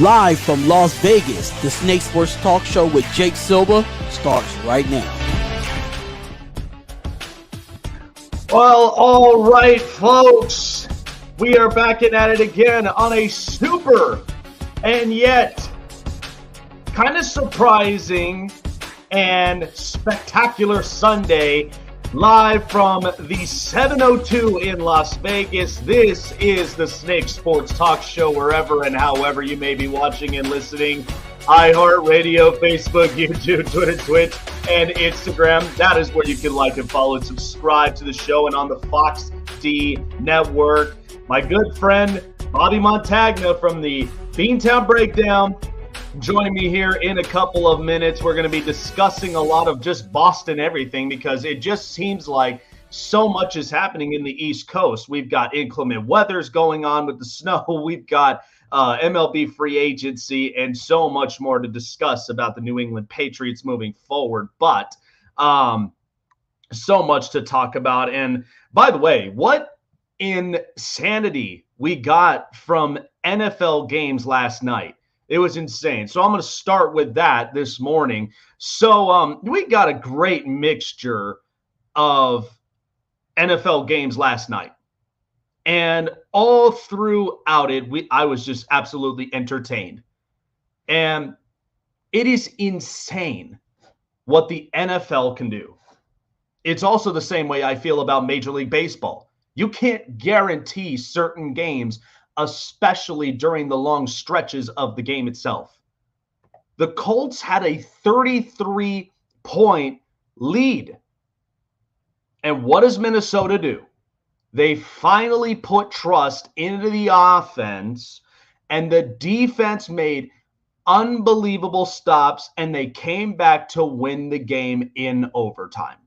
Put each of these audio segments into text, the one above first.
Live from Las Vegas, the Snake Sports Talk Show with Jake Silva starts right now. Well, all right, folks. We are back at it again on a super and yet kind of surprising and spectacular Sunday, live from the 702 in Las Vegas. This is the Snake Sports Talk Show, wherever and however you may be watching and listening. iHeartRadio, Facebook, YouTube, Twitter, Twitch, and Instagram. That is where you can like and follow and subscribe to the show, and on the Fox D network. My good friend Bobby Montagna from the Beantown Breakdown joining me here in a couple of minutes. We're going to be discussing a lot of just Boston everything, because it just seems like so much is happening in the East Coast. We've got inclement weathers going on with the snow. We've got MLB free agency and so much more to discuss about the New England Patriots moving forward. But so much to talk about. And by the way, what insanity we got from NFL games last night. It was insane. So I'm going to start with that this morning. So we got a great mixture of NFL games last night. And all throughout it, I was just absolutely entertained. And it is insane what the NFL can do. It's also the same way I feel about Major League Baseball. You can't guarantee certain games, especially during the long stretches of the game itself. The Colts had a 33-point lead. And what does Minnesota do? They finally put trust into the offense, and the defense made unbelievable stops, and they came back to win the game in overtime.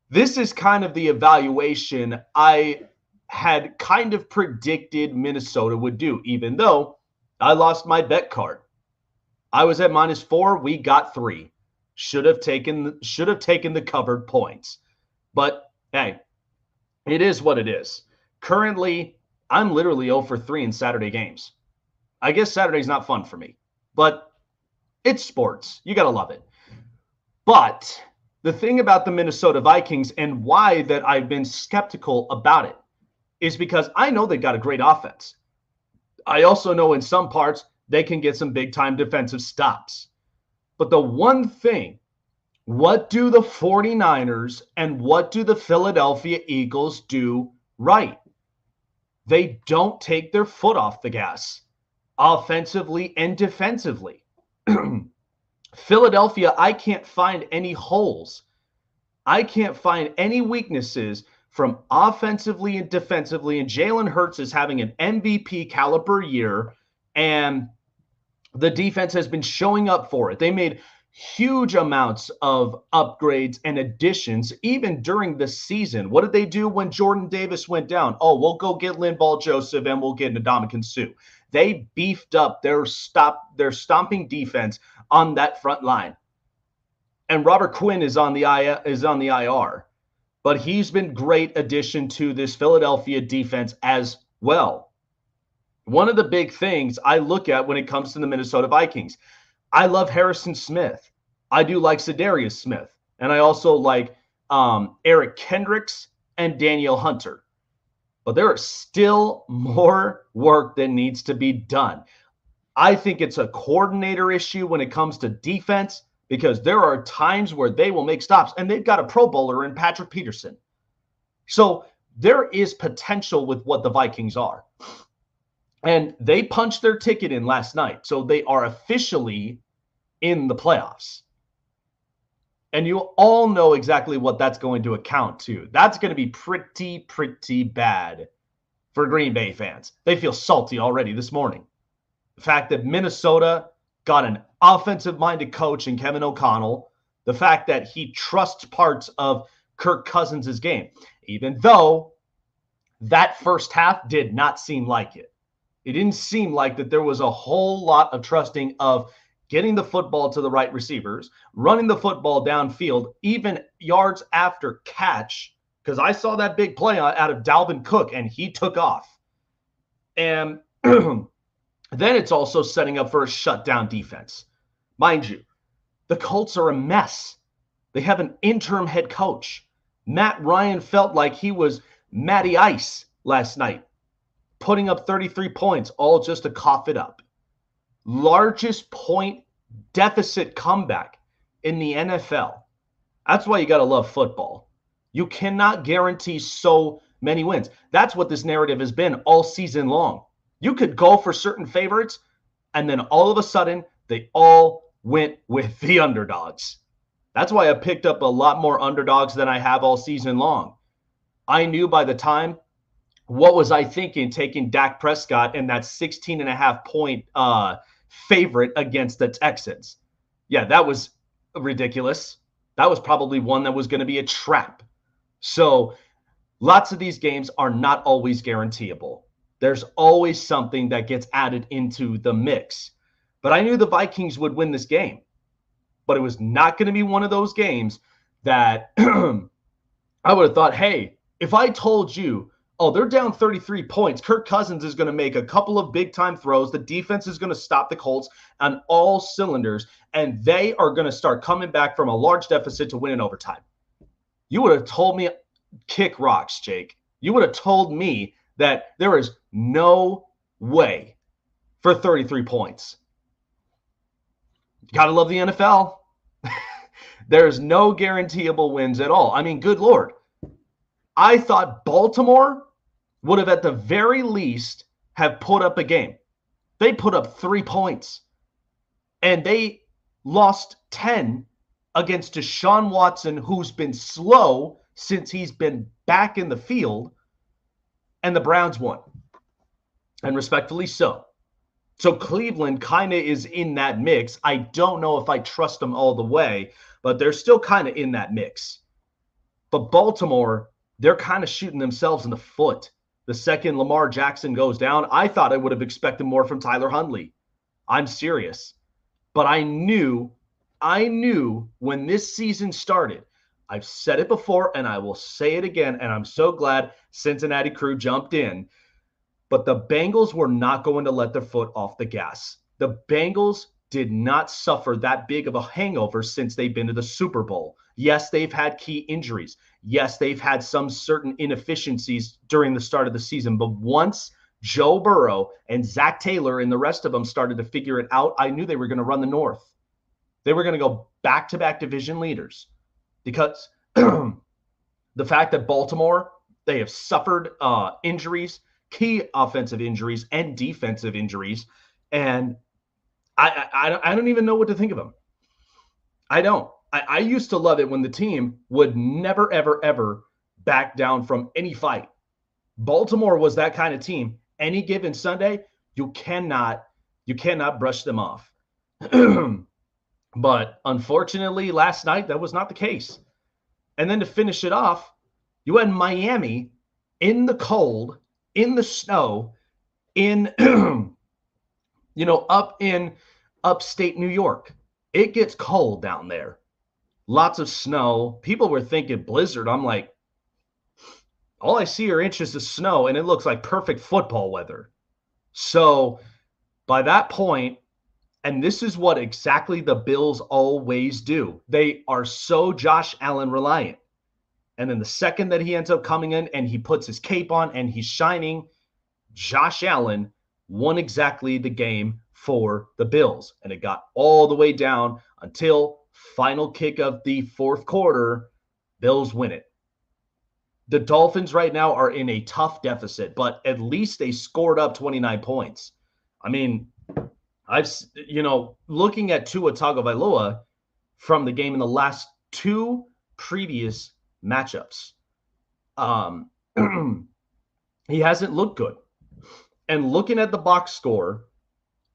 This is kind of the evaluation I had kind of predicted Minnesota would do, even though I lost my bet card. I was at -4. We got 3. Should have taken the covered points. But hey, it is what it is. Currently, I'm literally 0 for 3 in Saturday games. I guess Saturday's not fun for me, but it's sports. You got to love it. But the thing about the Minnesota Vikings and why that I've been skeptical about it is because I know they got a great offense. I also know in some parts they can get some big-time defensive stops. But the one thing, what do the 49ers and what do the Philadelphia Eagles do right? They don't take their foot off the gas, offensively and defensively. Philadelphia, I can't find any holes. I can't find any weaknesses from offensively and defensively, and Jalen Hurts is having an MVP caliber year, and the defense has been showing up for it. They made huge amounts of upgrades and additions even during the season. What did they do when Jordan Davis went down? Oh, we'll go get Linval Joseph and we'll get Ndamukong Suh. They beefed up their stomping defense on that front line. And Robert Quinn is on the IR. But he's been great addition to this Philadelphia defense as well. One of the big things I look at when it comes to the Minnesota Vikings, I love Harrison Smith. I do like Zadarius Smith. And I also like Eric Kendricks and Daniel Hunter. But there is still more work that needs to be done. I think it's a coordinator issue when it comes to defense, because there are times where they will make stops, and they've got a Pro Bowler in Patrick Peterson. So there is potential with what the Vikings are. And they punched their ticket in last night. So they are officially in the playoffs. And you all know exactly what that's going to account to. That's going to be pretty bad for Green Bay fans. They feel salty already this morning. The fact that Minnesota got an offensive-minded coach in Kevin O'Connell, the fact that he trusts parts of Kirk Cousins' game, even though that first half did not seem like it. It didn't seem like that there was a whole lot of trusting of getting the football to the right receivers, running the football downfield, even yards after catch, because I saw that big play out of Dalvin Cook, and he took off. And then it's also setting up for a shutdown defense. Mind you, the Colts are a mess. They have an interim head coach. Matt Ryan felt like he was Matty Ice last night, putting up 33 points, all just to cough it up. Largest point deficit comeback in the NFL. That's why you got to love football. You cannot guarantee so many wins. That's what this narrative has been all season long. You could go for certain favorites, and then all of a sudden, they all went with the underdogs. That's why I picked up a lot more underdogs than I have all season long. I knew by the time, what was I thinking taking Dak Prescott and that 16.5 point favorite against the Texans? Yeah, that was ridiculous. That was probably one that was going to be a trap. So lots of these games are not always guaranteeable. There's always something that gets added into the mix. But I knew the Vikings would win this game. But it was not going to be one of those games that I would have thought, hey, if I told you, oh, they're down 33 points, Kirk Cousins is going to make a couple of big-time throws, the defense is going to stop the Colts on all cylinders, and they are going to start coming back from a large deficit to win in overtime. You would have told me, kick rocks, Jake. You would have told me that there is no way for 33 points. Gotta love the NFL. There's no guaranteeable wins at all. I mean, good Lord. I thought Baltimore would have at the very least have put up a game. They put up 3 points. And they lost 10 against Deshaun Watson, who's been slow since he's been back in the field. And the Browns won. And respectfully so. So Cleveland kind of is in that mix. I don't know if I trust them all the way, but they're still kind of in that mix. But Baltimore, they're kind of shooting themselves in the foot. The second Lamar Jackson goes down, I thought I would have expected more from Tyler Huntley. I'm serious. But I knew when this season started, I've said it before and I will say it again, and I'm so glad Cincinnati crew jumped in. But the Bengals were not going to let their foot off the gas. The Bengals did not suffer that big of a hangover since they've been to the Super Bowl. Yes, they've had key injuries. Yes, they've had some certain inefficiencies during the start of the season. But once Joe Burrow and Zach Taylor and the rest of them started to figure it out, I knew they were going to run the North. They were going to go back-to-back division leaders. Because the fact that Baltimore, they have suffered injuries, key offensive injuries and defensive injuries, and I don't even know what to think of them. I don't. I used to love it when the team would never, ever, ever back down from any fight. Baltimore was that kind of team. Any given Sunday, you cannot brush them off. But unfortunately, last night, that was not the case. And then to finish it off, you had Miami in the cold, in the snow, in, up in upstate New York. It gets cold down there. Lots of snow. People were thinking blizzard. I'm like, all I see are inches of snow, and it looks like perfect football weather. So by that point, and this is what exactly the Bills always do. They are so Josh Allen reliant. And then the second that he ends up coming in and he puts his cape on and he's shining, Josh Allen won exactly the game for the Bills. And it got all the way down until final kick of the fourth quarter. Bills win it. The Dolphins right now are in a tough deficit, but at least they scored up 29 points. I mean, looking at Tua Tagovailoa from the game in the last two previous matchups, he hasn't looked good. And looking at the box score,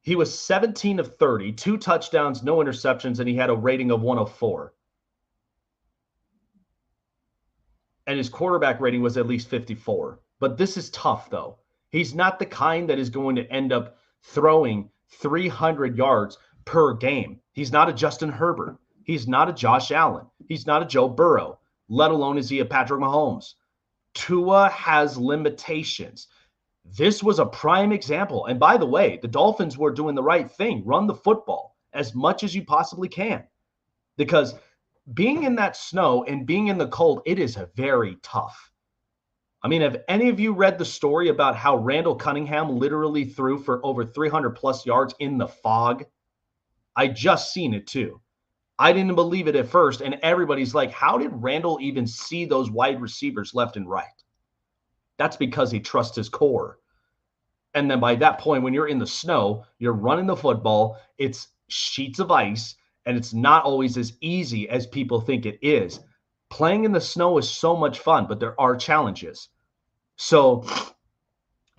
he was 17 of 30, 2 touchdowns, no interceptions, and he had a rating of 104. And his quarterback rating was at least 54. But this is tough, though. He's not the kind that is going to end up throwing 300 yards per game. He's not a Justin Herbert. He's not a Josh Allen. He's not a Joe Burrow, let alone is he a Patrick Mahomes. Tua has limitations. This was a prime example. And by the way, the Dolphins were doing the right thing. Run the football as much as you possibly can. Because being in that snow and being in the cold, it is very tough. I mean, have any of you read the story about how Randall Cunningham literally threw for over 300 plus yards in the fog? I just seen it too. I didn't believe it at first. And everybody's like, how did Randall even see those wide receivers left and right? That's because he trusts his core. And then by that point, when you're in the snow, you're running the football, it's sheets of ice, and it's not always as easy as people think it is. Playing in the snow is so much fun, but there are challenges. So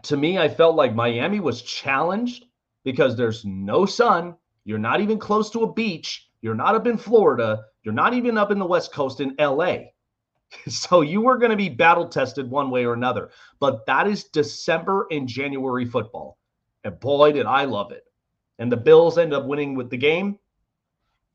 to me, I felt like Miami was challenged because there's no sun. You're not even close to a beach. You're not up in Florida. You're not even up in the West Coast in LA. So you were going to be battle tested one way or another. But that is December and January football. And boy, did I love it. And the Bills end up winning with the game.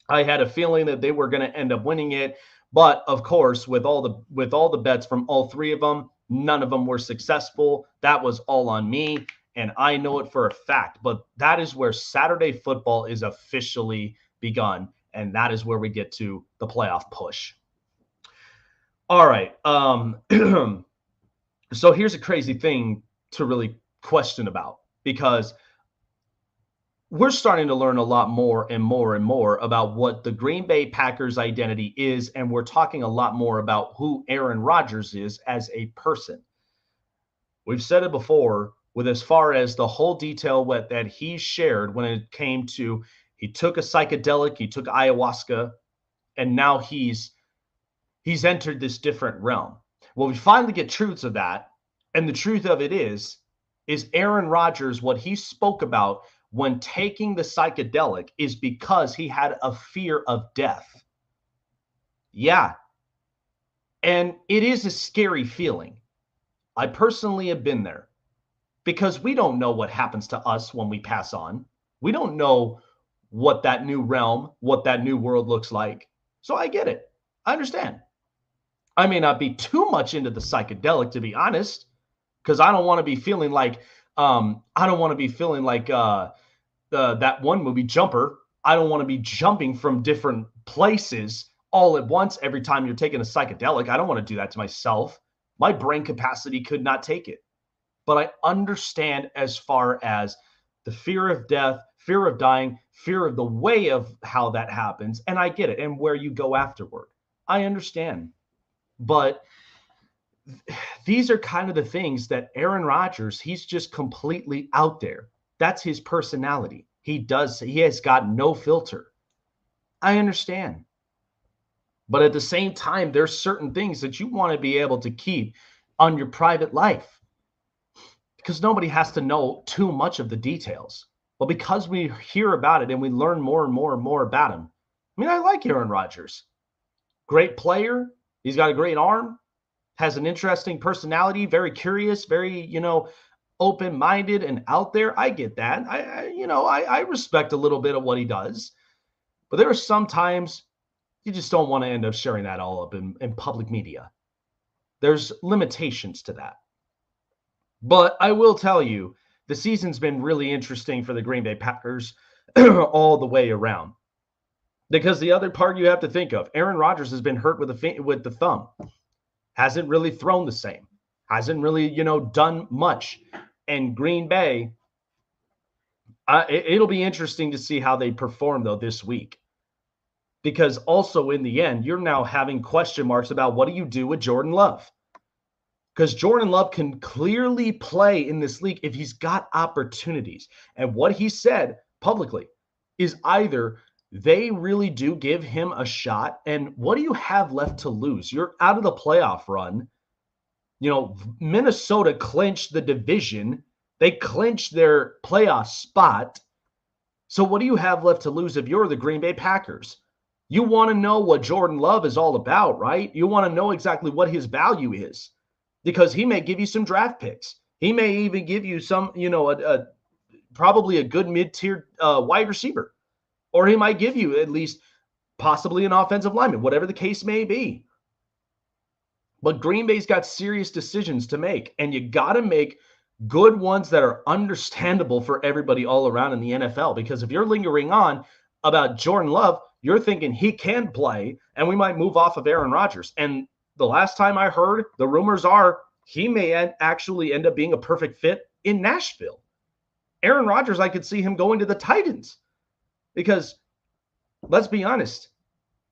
I had a feeling that they were going to end up winning it. But of course, with all the bets from all three of them, none of them were successful. That was all on me. And I know it for a fact. But that is where Saturday football is officially begun. And that is where we get to the playoff push. All right. So here's a crazy thing to really question about, because we're starting to learn a lot more and more and more about what the Green Bay Packers identity is. And we're talking a lot more about who Aaron Rodgers is as a person. We've said it before with as far as the whole detail that he shared when it came to, he took a psychedelic, he took ayahuasca, and now he's entered this different realm. Well, we finally get truths of that. And the truth of it is Aaron Rodgers, what he spoke about when taking the psychedelic is because he had a fear of death. Yeah. And it is a scary feeling. I personally have been there because we don't know what happens to us when we pass on. We don't know what that new realm, what that new world looks like. So I get it. I understand. I may not be too much into the psychedelic, to be honest, because I don't want to be feeling like that one movie Jumper. I don't want to be jumping from different places all at once every time you're taking a psychedelic. I don't want to do that to myself. My brain capacity could not take it. But I understand as far as the fear of death, fear of dying, fear of the way of how that happens. And I get it. And where you go afterward. I understand. But these are kind of the things that Aaron Rodgers, he's just completely out there. That's his personality. He has got no filter. I understand. But at the same time, there's certain things that you want to be able to keep on your private life because nobody has to know too much of the details. But because we hear about it and we learn more and more and more about him, I mean, I like Aaron Rodgers. Great player. He's got a great arm, has an interesting personality, very curious, very, open-minded and out there. I get that. I respect a little bit of what he does. But there are some times you just don't want to end up sharing that all up in public media. There's limitations to that. But I will tell you, the season's been really interesting for the Green Bay Packers all the way around. Because the other part you have to think of, Aaron Rodgers has been hurt with the thumb. Hasn't really thrown the same. Hasn't really, done much. And Green Bay, it'll be interesting to see how they perform, though, this week. Because also in the end, you're now having question marks about what do you do with Jordan Love? Because Jordan Love can clearly play in this league if he's got opportunities. And what he said publicly is either they really do give him a shot. And what do you have left to lose? You're out of the playoff run. Minnesota clinched the division. They clinched their playoff spot. So what do you have left to lose if you're the Green Bay Packers? You want to know what Jordan Love is all about, right? You want to know exactly what his value is because he may give you some draft picks. He may even give you some, probably a good mid-tier wide receiver. Or he might give you at least possibly an offensive lineman, whatever the case may be. But Green Bay's got serious decisions to make, and you got to make good ones that are understandable for everybody all around in the NFL. Because if you're lingering on about Jordan Love, you're thinking he can play and we might move off of Aaron Rodgers. And the last time I heard, the rumors are he may actually end up being a perfect fit in Nashville. Aaron Rodgers, I could see him going to the Titans because let's be honest,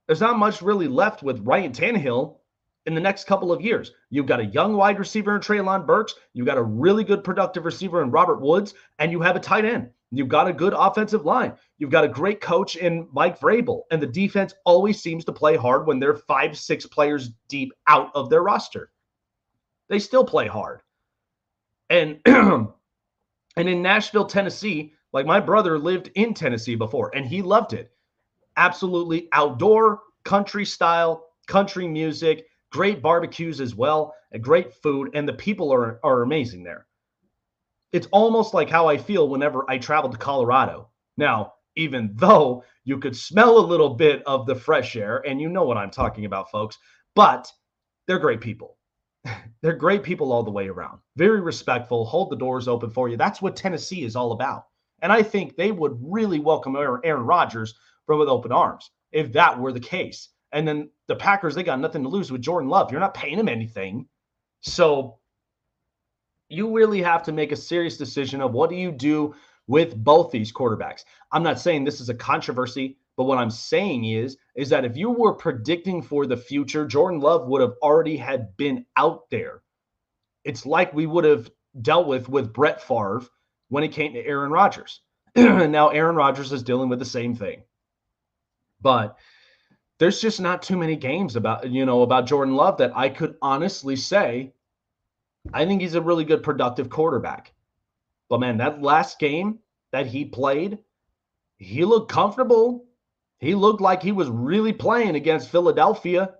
there's not much really left with Ryan Tannehill in the next couple of years. You've got a young wide receiver in Treylon Burks. You've got a really good productive receiver in Robert Woods, and you have a tight end. You've got a good offensive line. You've got a great coach in Mike Vrabel, and the defense always seems to play hard when they're 5-6 players deep out of their roster. They still play hard. And, and in Nashville, Tennessee, like my brother lived in Tennessee before, and he loved it. Absolutely outdoor, country style, country music, great barbecues as well, and great food, and the people are amazing there. It's almost like how I feel whenever I travel to Colorado. Now, even though you could smell a little bit of the fresh air, and you know what I'm talking about, folks, but they're great people. They're great people all the way around. Very respectful, hold the doors open for you. That's what Tennessee is all about. And I think they would really welcome Aaron Rodgers with open arms if that were the case. And then the Packers, they got nothing to lose with Jordan Love. You're not paying him anything. So you really have to make a serious decision of what do you do with both these quarterbacks. I'm not saying this is a controversy, but what I'm saying is that if you were predicting for the future, Jordan Love would have already had been out there. It's like we would have dealt with Brett Favre when it came to Aaron Rodgers. Now Aaron Rodgers is dealing with the same thing. But there's just not too many games about Jordan Love that I could honestly say I think he's a really good productive quarterback. But man, that last game that he played, he looked comfortable. He looked like he was really playing against Philadelphia.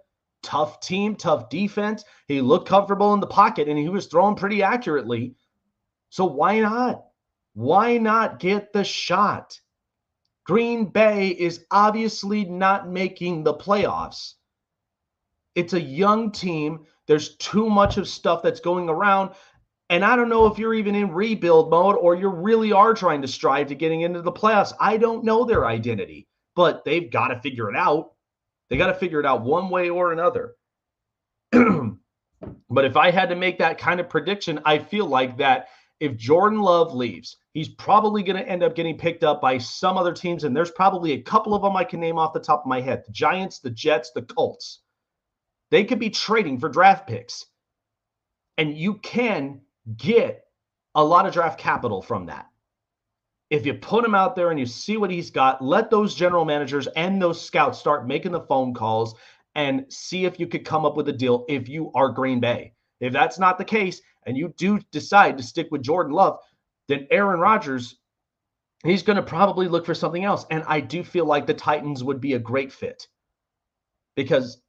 Tough team, tough defense. He looked comfortable in the pocket and he was throwing pretty accurately. So why not? Why not get the shot? Green Bay is obviously not making the playoffs. It's a young team. There's too much of stuff that's going around. And I don't know if you're even in rebuild mode or you really are trying to strive to getting into the playoffs. I don't know their identity, but they've got to figure it out. They got to figure it out one way or another. But if I had to make that kind of prediction, I feel like that if Jordan Love leaves, he's probably going to end up getting picked up by some other teams, and there's probably a couple of them I can name off the top of my head. The Giants, the Jets, the Colts. They could be trading for draft picks, and you can get a lot of draft capital from that. If you put him out there and you see what he's got, let those general managers and those scouts start making the phone calls and see if you could come up with a deal if you are Green Bay. If that's not the case, and you do decide to stick with Jordan Love, then Aaron Rodgers, he's going to probably look for something else. And I do feel like the Titans would be a great fit because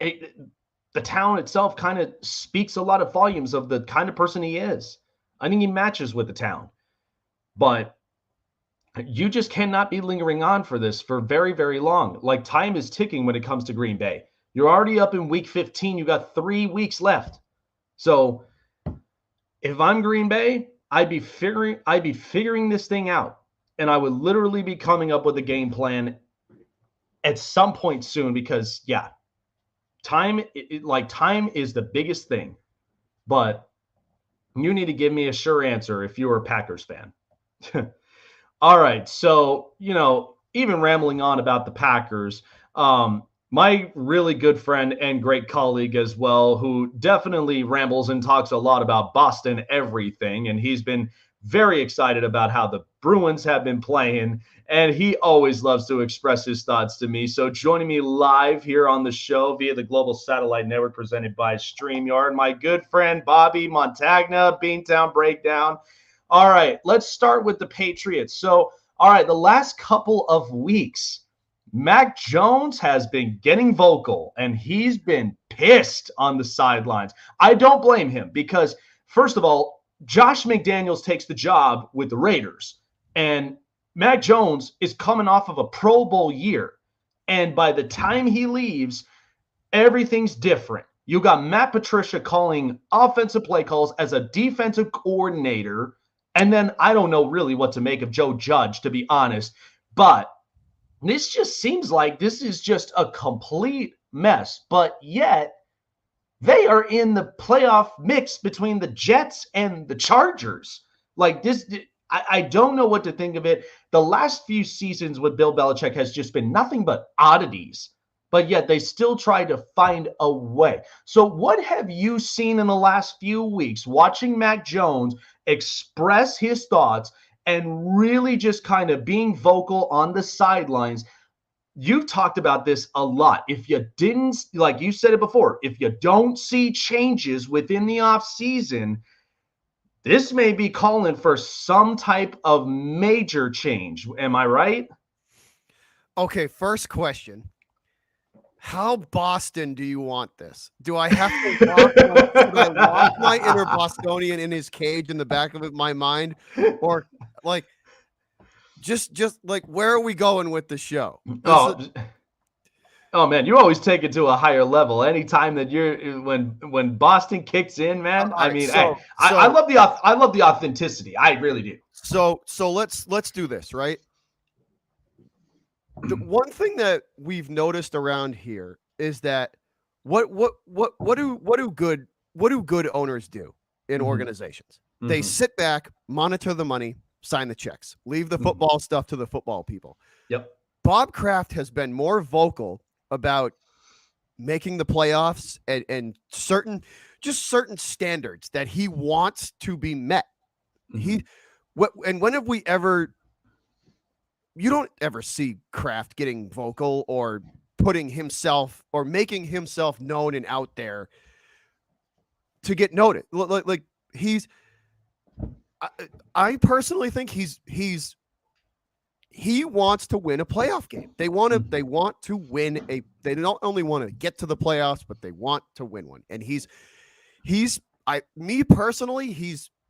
the town itself kind of speaks a lot of volumes of the kind of person he is. I think he matches with the town. But you just cannot be lingering on for this for very, very long. Like, time is ticking when it comes to Green Bay. You're already up in week 15. You got 3 weeks left. So if I'm Green Bay, I'd be figuring this thing out. And I would literally be coming up with a game plan at some point soon because, yeah, time is the biggest thing. But you need to give me a sure answer if you're a Packers fan. All right. So, even rambling on about the Packers, my really good friend and great colleague as well, who definitely rambles and talks a lot about Boston everything, and he's been very excited about how the Bruins have been playing, and he always loves to express his thoughts to me. So joining me live here on the show via the Global Satellite Network presented by StreamYard, my good friend Bobby Montagna of Beantown Breakdown. All right, let's start with the Patriots. So, all right, the last couple of weeks, Mac Jones has been getting vocal, and he's been pissed on the sidelines. I don't blame him because, first of all, Josh McDaniels takes the job with the Raiders, and Mac Jones is coming off of a Pro Bowl year. And by the time he leaves, everything's different. You got Matt Patricia calling offensive play calls as a defensive coordinator. And then I don't know really what to make of Joe Judge, to be honest. But this just seems like this is just a complete mess. But yet, they are in the playoff mix between the Jets and the Chargers. Like this, I don't know what to think of it. The last few seasons with Bill Belichick has just been nothing but oddities, but yet they still try to find a way. So what have you seen in the last few weeks watching Mac Jones express his thoughts and really just kind of being vocal on the sidelines? You've talked about this a lot. If you didn't, like you said it before, if you don't see changes within the offseason, this may be calling for some type of major change. Am I right? Okay, first question. How Boston do you want this? Do I have to lock my inner Bostonian in his cage in the back of my mind? Or like just like where are we going with the show? Oh man, you always take it to a higher level. Anytime that you're when Boston kicks in, man. I mean, I love the authenticity. I really do. So let's do this, right? The one thing that we've noticed around here is that what do good owners do in organizations? They sit back, monitor the money, sign the checks, leave the football stuff to the football people. Yep. Bob Kraft has been more vocal about making the playoffs and certain standards that he wants to be met. When have we ever? You don't ever see Kraft getting vocal or putting himself or making himself known and out there to get noted. Like he's. I personally think he wants to win a playoff game. They want to win they don't only want to get to the playoffs, but they want to win one. And he's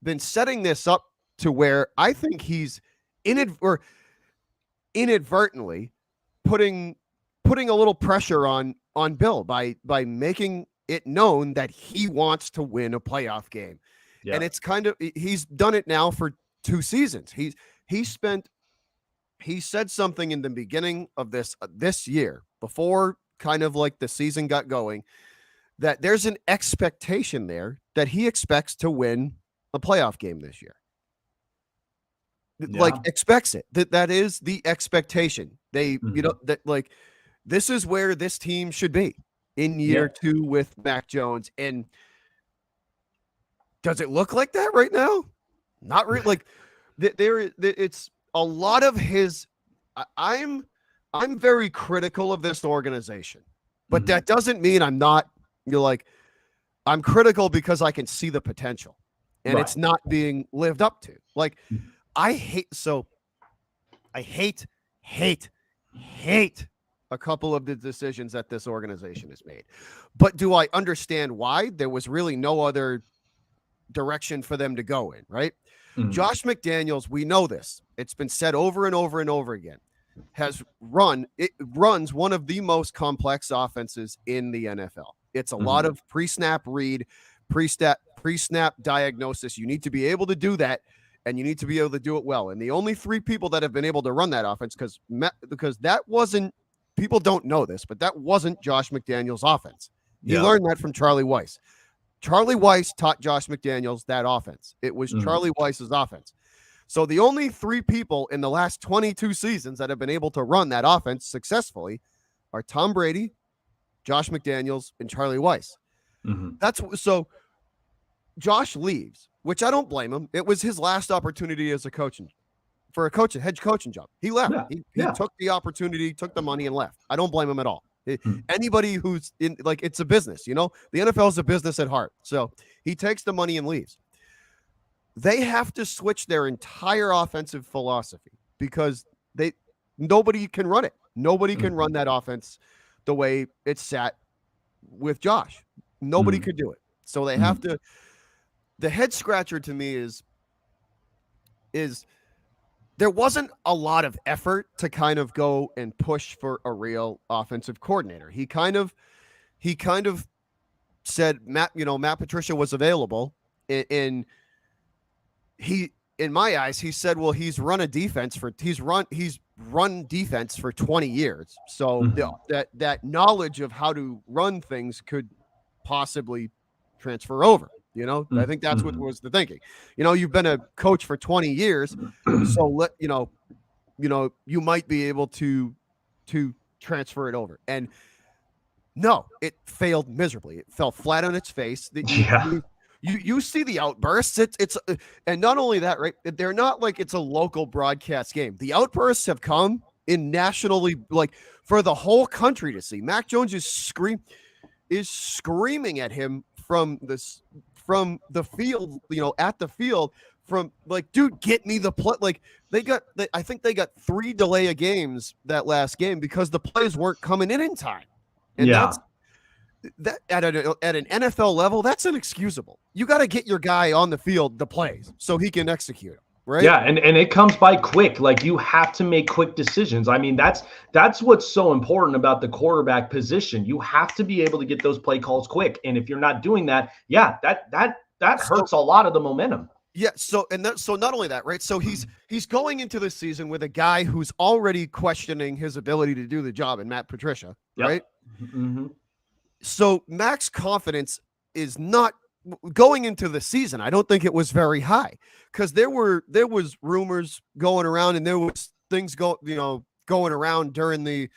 been setting this up to where I think he's inadvertently putting a little pressure on Bill by making it known that he wants to win a playoff game. Yeah. And it's kind of, he's done it now for 2 seasons. He said something in the beginning of this year, before kind of like the season got going, that there's an expectation there that he expects to win a playoff game this year. Yeah. Like expects it. That is the expectation. They, that like this is where this team should be in year 2 with Mac Jones. And does it look like that right now? Not really. Like it's a lot of his. I'm very critical of this organization, but that doesn't mean I'm not. I'm critical because I can see the potential, and it's not being lived up to. Like I hate a couple of the decisions that this organization has made, but do I understand why? There was really no other direction for them to go in, right? Josh McDaniels, we know this. It's been said over and over and over again. Runs one of the most complex offenses in the NFL. It's a lot of pre-snap read, pre-snap diagnosis. You need to be able to do that, and you need to be able to do it well. And the only 3 people that have been able to run that offense, because that wasn't, people don't know this, but that wasn't Josh McDaniels' offense. He learned that from Charlie Weiss. Charlie Weiss taught Josh McDaniels that offense. It was Charlie Weiss's offense. So the only 3 people in the last 22 seasons that have been able to run that offense successfully are Tom Brady, Josh McDaniels, and Charlie Weiss. So Josh leaves, which I don't blame him. It was his last opportunity as a head coaching job. He left. He took the opportunity, took the money, and left. I don't blame him at all. Anybody who's in, like, it's a business, the NFL is a business at heart. So he takes the money and leaves. They have to switch their entire offensive philosophy because nobody can run it. Nobody can run that offense the way it's sat with Josh. Nobody could do it. So they have to. The head scratcher to me is there wasn't a lot of effort to kind of go and push for a real offensive coordinator. He kind of said Matt Patricia was available, and he, in my eyes, he said, well, he's run defense for 20 years. So that knowledge of how to run things could possibly transfer over. I think that's what was the thinking. You've been a coach for 20 years, so you might be able to transfer it over. And no, it failed miserably. It fell flat on its face. You see the outbursts. It's and not only that, right? They're not like it's a local broadcast game. The outbursts have come in nationally, like for the whole country to see. Mac Jones is screaming at him from the field, at the field, from like, dude, get me the play. Like I think they got 3 delay of games that last game because the plays weren't coming in time. And that's at an NFL level, that's inexcusable. You got to get your guy on the field, the plays, so he can execute them, right? Yeah, and it comes by quick. Like, you have to make quick decisions. I mean, that's what's so important about the quarterback position. You have to be able to get those play calls quick. And if you're not doing that, that hurts a lot of the momentum. Yeah. So not only that, right? So he's going into the season with a guy who's already questioning his ability to do the job in Matt Patricia, right? Mm-hmm. So Mac's confidence is not going into the season. I don't think it was very high because there was rumors going around and there was things going around during the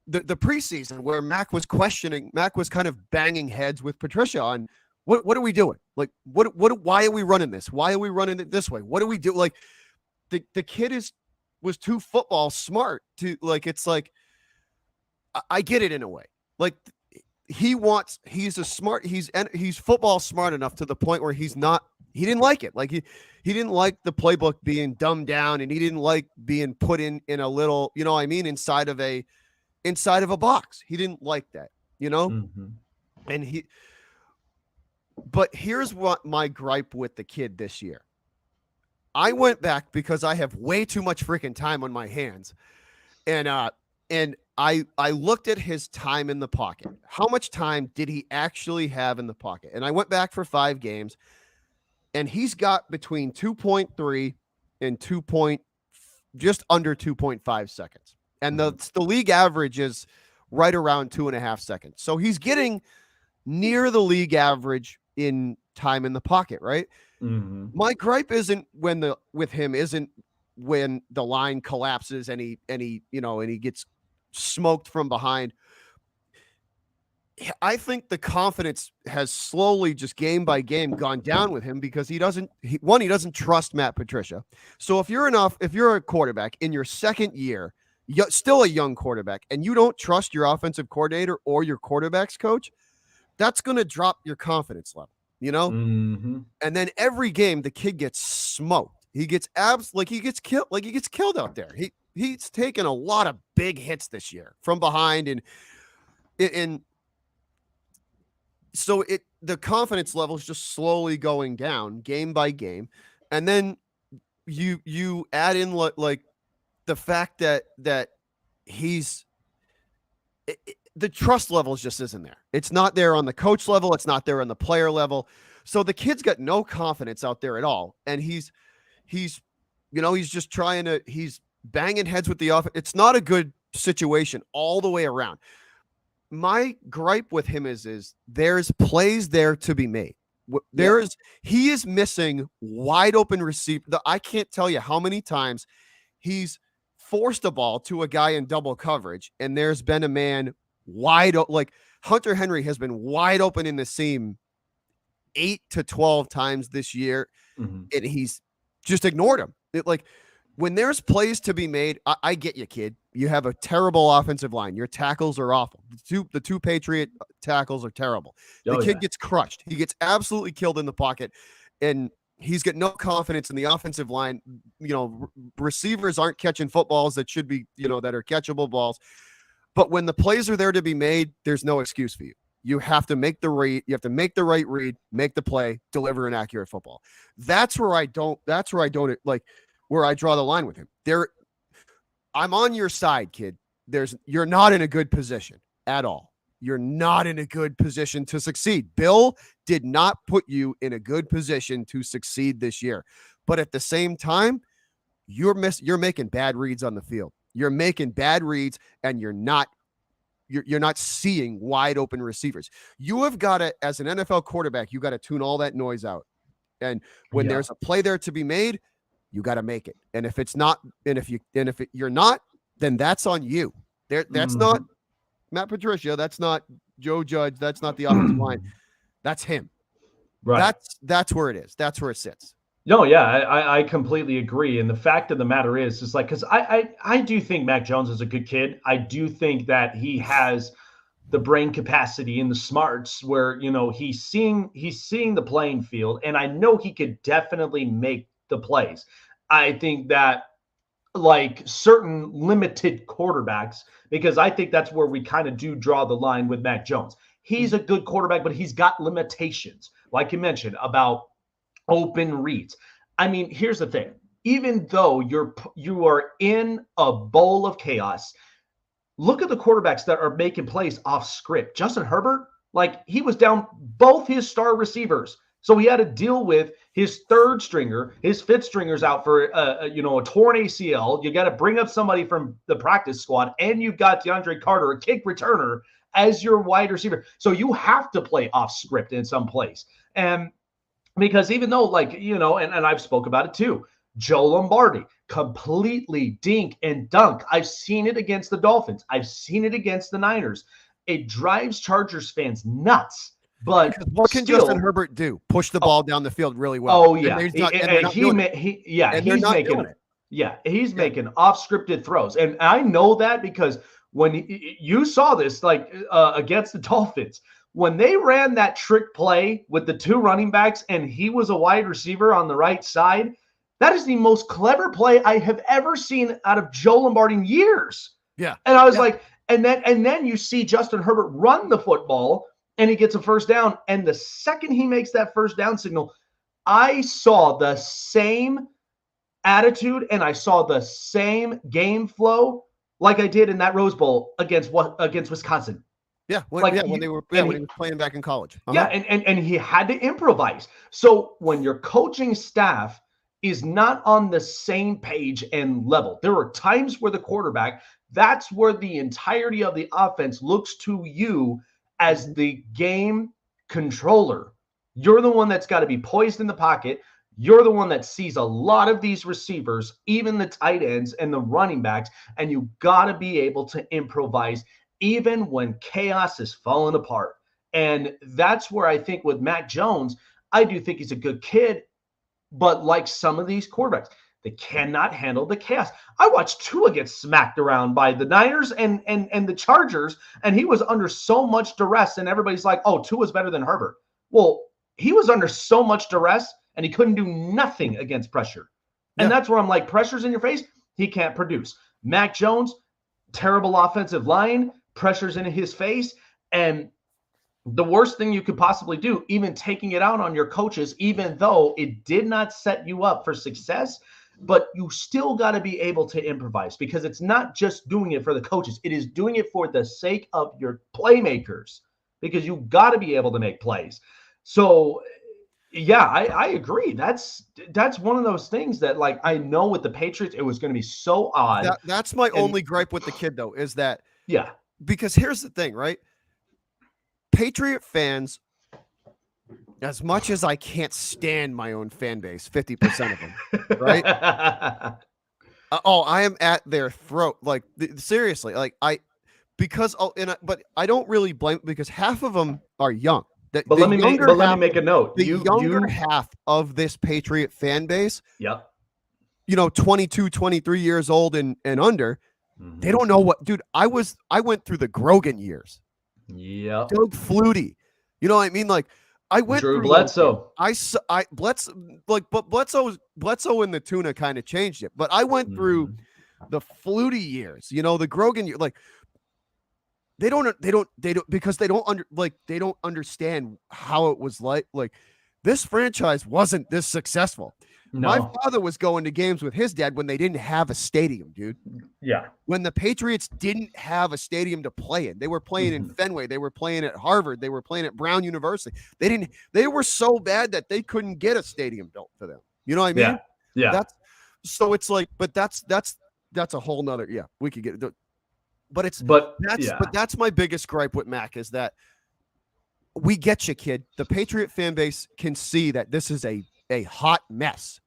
preseason where Mac was kind of banging heads with Patricia on what are we doing? Like, why are we running this? Why are we running it this way? What do we do? Like the kid was too football smart to, like, it's like, I get it in a way. Like, he's football smart enough to the point where he didn't like it. Like he didn't like the playbook being dumbed down, and he didn't like being put in a little, inside of a box. He didn't like that, and but here's what my gripe with the kid this year. I went back because I have way too much freaking time on my hands. And I looked at his time in the pocket. How much time did he actually have in the pocket? And I went back for 5 games, and he's got between 2.3 and just under 2.5 seconds. And the league average is right around 2.5 seconds. So he's getting near the league average in time in the pocket, right? Mm-hmm. My gripe isn't when the line collapses and he gets smoked from behind. I think the confidence has slowly, just game by game, gone down with him because he doesn't trust Matt Patricia. So if you're a quarterback in your second year, still a young quarterback, and you don't trust your offensive coordinator or your quarterback's coach, that's going to drop your confidence level, Mm-hmm. And then every game the kid gets smoked. He gets killed out there. He's taken a lot of big hits this year from behind, and so the confidence level is just slowly going down game by game. And then you add in like the fact that he's the trust levels just isn't there. It's not there on the coach level. It's not there on the player level. So the kid's got no confidence out there at all. And he's just he's banging heads with the offense. It's not a good situation all the way around. My gripe with him is there's plays there to be made. He is missing wide open receiver. I can't tell you how many times he's forced a ball to a guy in double coverage, and there's been a man wide open. Like Hunter Henry has been wide open in the seam 8 to 12 times this year, and he's just ignored him. When there's plays to be made, I get you, kid. You have a terrible offensive line. Your tackles are awful. The two Patriot tackles are terrible. The kid gets crushed. He gets absolutely killed in the pocket, and he's got no confidence in the offensive line. Receivers aren't catching footballs that should be, that are catchable balls. But when the plays are there to be made, there's no excuse for you. You have to make the read. You have to make the right read, make the play, deliver an accurate football. That's where I don't like. Where I draw the line with him. I'm on your side, kid. You're not in a good position at all. you're not in a good position to succeed. Bill did not put you in a good position to succeed this year. But at the same time, you're making bad reads on the field. You're making bad reads, and you're not seeing wide open receivers. You have got to, as an NFL quarterback, you got to tune all that noise out. And when there's a play there to be made, you got to make it. And if it's not, you're not, then that's on you. That's not Matt Patricia. That's not Joe Judge. That's not the offensive line. That's him. Right. That's where it is. That's where it sits. No, yeah, I completely agree. And the fact of the matter is like, because I do think Mac Jones is a good kid. I do think that he has the brain capacity and the smarts where, he's seeing the playing field, and I know he could definitely make the plays. I think that like certain limited quarterbacks, because I think that's where we kind of do draw the line with Mac Jones. He's a good quarterback, but he's got limitations, like you mentioned about open reads. I mean, here's the thing. Even though you are in a bowl of chaos, look at the quarterbacks that are making plays off script. Justin Herbert, like he was down both his star receivers. So he had to deal with his third stringer, his fifth stringer's out for a torn ACL. You got to bring up somebody from the practice squad, and you've got DeAndre Carter, a kick returner, as your wide receiver. So you have to play off script in some place. And because even though, and I've spoke about it too, Joe Lombardi, completely dink and dunk. I've seen it against the Dolphins. I've seen it against the Niners. It drives Chargers fans nuts. But because what can Justin Herbert do? Push the ball down the field really well. Oh, yeah. He's making off-scripted throws. And I know that because when you saw this, against the Dolphins, when they ran that trick play with the two running backs and he was a wide receiver on the right side, that is the most clever play I have ever seen out of Joe Lombardi in years. Yeah. And I was like, and then you see Justin Herbert run the football and he gets a first down. And the second he makes that first down signal, I saw the same attitude and I saw the same game flow like I did in that Rose Bowl against Wisconsin. Yeah, when he was playing back in college. Yeah, and he had to improvise. So when your coaching staff is not on the same page and level, there are times where the quarterback, that's where the entirety of the offense looks to you as the game controller. You're the one that's got to be poised in the pocket. You're the one that sees a lot of these receivers, even the tight ends and the running backs, and you got to be able to improvise even when chaos is falling apart. And that's where I think with Mac Jones, I do think he's a good kid, but like some of these quarterbacks, they cannot handle the chaos. I watched Tua get smacked around by the Niners and the Chargers, and he was under so much duress, and everybody's like, oh, Tua's better than Herbert. Well, he was under so much duress, and he couldn't do nothing against pressure. And that's where I'm like, pressure's in your face, he can't produce. Mac Jones, terrible offensive line, pressure's in his face, and the worst thing you could possibly do, even taking it out on your coaches, even though it did not set you up for success, but you still got to be able to improvise, because it's not just doing it for the coaches. It is doing it for the sake of your playmakers, because you got to be able to make plays. So yeah, I agree. That's one of those things that, like, I know with the Patriots, it was going to be so odd. That's my only gripe with the kid, though, is that, yeah, because here's the thing, right? Patriot fans, as much as I can't stand my own fan base, 50% of them, right? I am at their throat. Like, seriously, like but I don't really blame, because half of them are young. But let me make a note. The younger half of this Patriot fan base, yep, 22, 23 years old and under, they don't know what, dude. I went through the Grogan years. Yeah. Doug Flutie. You know what I mean? Like, I went Drew through Bledsoe. But Bledsoe and the Tuna kind of changed it. But I went through the Flutie years, the Grogan year. Like, they don't because they don't understand how it was like this franchise wasn't this successful. My No. father was going to games with his dad when they didn't have a stadium, dude. Yeah. When the Patriots didn't have a stadium to play in. They were playing in Fenway. They were playing at Harvard. They were playing at Brown University. They were so bad that they couldn't get a stadium built for them. You know what I mean? Yeah. So it's like, but that's a whole nother, we could get it. But that's my biggest gripe with Mac is that we get you, kid. The Patriot fan base can see that this is a hot mess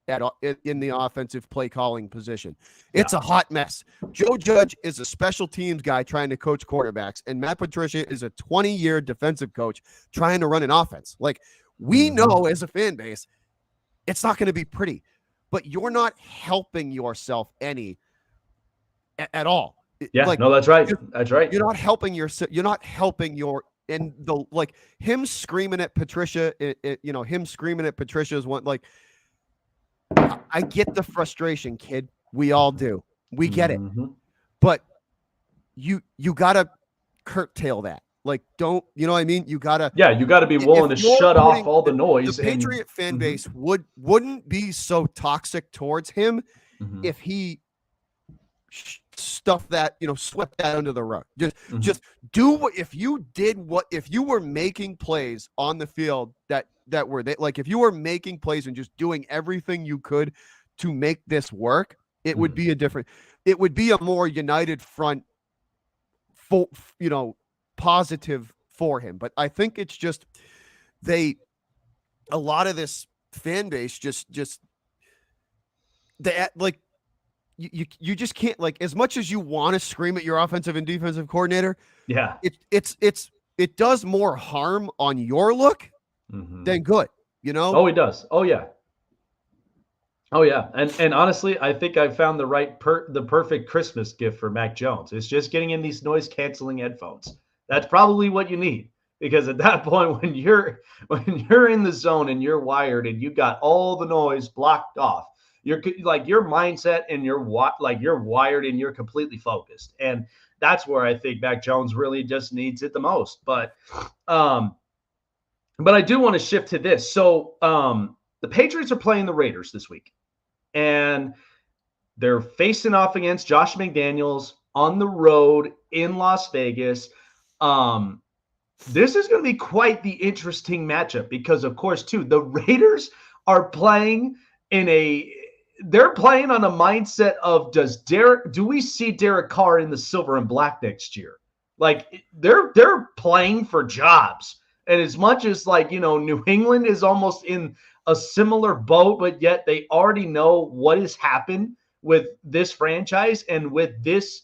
in the offensive play calling position. It's a hot mess. Joe Judge is a special teams guy trying to coach quarterbacks, and Matt Patricia is a 20-year defensive coach trying to run an offense. Like, we know as a fan base, it's not going to be pretty, but you're not helping yourself any at all. Yeah, like, no, that's right. That's right. You're not helping and the like him screaming at Patricia, him screaming at Patricia is one. Like, I get the frustration, kid. We all do. We get it. But you gotta curtail that. Like, don't, you know what I mean? You gotta be willing to shut off all the noise. The Patriot fan base wouldn't be so toxic towards him if he stuff that, swept that under the rug. Just do what, if you were making plays on the field that were like, if you were making plays and just doing everything you could to make this work, it would be it would be a more united front positive for him. But I think it's just a lot of this fan base just that, like, you just can't, like, as much as you want to scream at your offensive and defensive coordinator, it does more harm on your look than good, Oh, it does. Oh yeah. And honestly, I think I found the perfect Christmas gift for Mac Jones. It's just getting in these noise canceling headphones. That's probably what you need, because at that point, when you're in the zone and you're wired and you got all the noise blocked off, you're like, your mindset and you're wired and you're completely focused. And that's where I think Mac Jones really just needs it the most. But I do want to shift to this. So the Patriots are playing the Raiders this week, and they're facing off against Josh McDaniels on the road in Las Vegas. This is going to be quite the interesting matchup because, of course, too, the Raiders are playing they're playing on a mindset of, do we see Derek Carr in the silver and black next year? Like, they're playing for jobs. And as much as, like, New England is almost in a similar boat, but yet they already know what has happened with this franchise and with this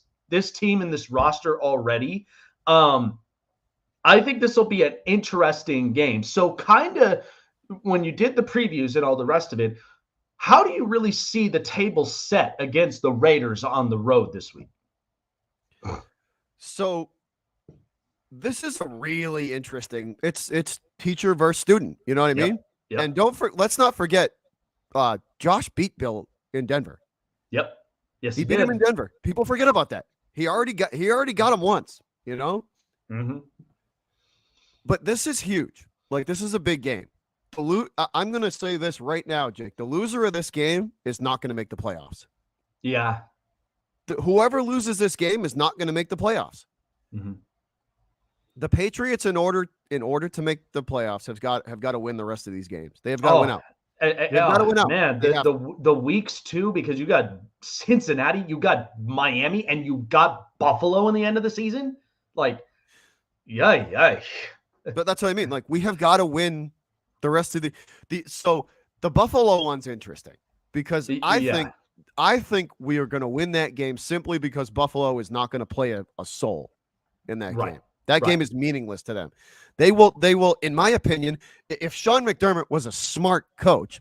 team and this roster already. I think this will be an interesting game. So kind of when you did the previews and all the rest of it, how do you really see the table set against the Raiders on the road this week? So this is a really interesting. It's teacher versus student. You know what I mean? Yep. And let's not forget, Josh beat Bill in Denver. Yep. Yes, he beat him in Denver. People forget about that. He already got him once. But this is huge. Like, this is a big game. I'm going to say this right now, Jake. The loser of this game is not going to make the playoffs. Yeah. Whoever loses this game is not going to make the playoffs. The Patriots, in order to make the playoffs, have got to win the rest of these games. They have got to win out. They've got to win out. Man, the weeks too, because you got Cincinnati, you got Miami, and you got Buffalo in the end of the season. Like, yay. But that's what I mean. Like, we have got to win the rest of so the Buffalo one's interesting because I think we are going to win that game simply because Buffalo is not going to play a soul in that game. That game is meaningless to them. They will, in my opinion, if Sean McDermott was a smart coach,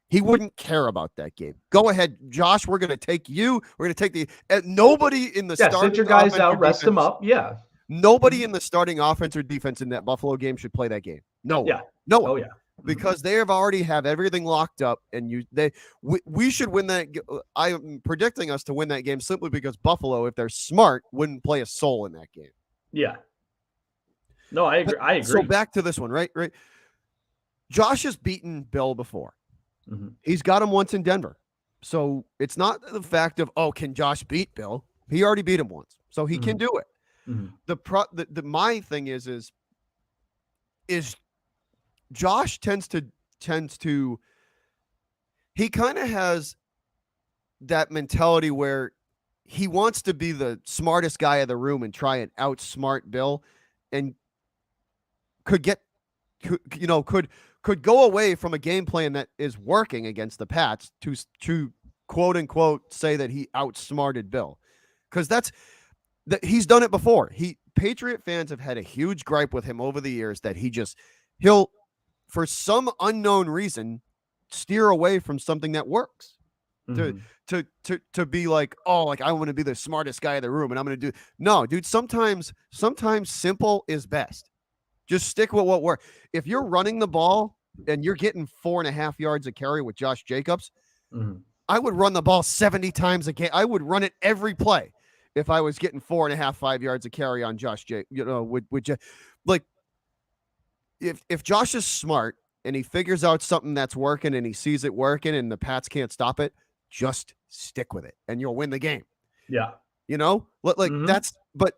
he wouldn't care about that game. Go ahead, Josh. We're going to take you. We're going to take nobody in the starting. Sit your guys out, rest them up. Yeah. Nobody in the starting offense or defense in that Buffalo game should play that game. No one. No one. Oh yeah. Because they already have everything locked up, and we should win that. I'm predicting us to win that game simply because Buffalo, if they're smart, wouldn't play a soul in that game. Yeah. No, I agree. I agree. So back to this one, right? Josh has beaten Bill before. He's got him once in Denver. So it's not the fact of, oh, can Josh beat Bill? He already beat him once. So he can do it. The my thing is Josh tends to he kind of has that mentality where he wants to be the smartest guy in the room and try and outsmart Bill, and could go away from a game plan that is working against the Pats to quote unquote say that he outsmarted Bill, because he's done it before. Patriot fans have had a huge gripe with him over the years that he'll for some unknown reason steer away from something that works. To be like, oh, like I want to be the smartest guy in the room and I'm going to do. No, dude, sometimes simple is best. Just stick with what works. If you're running the ball and you're getting 4.5 yards a carry with Josh Jacobs, I would run the ball 70 times a game. I would run it every play if I was getting 4.5, 5 yards a carry on Josh if Josh is smart and he figures out something that's working and he sees it working and the Pats can't stop it, just stick with it and you'll win the game. Yeah. That's, but,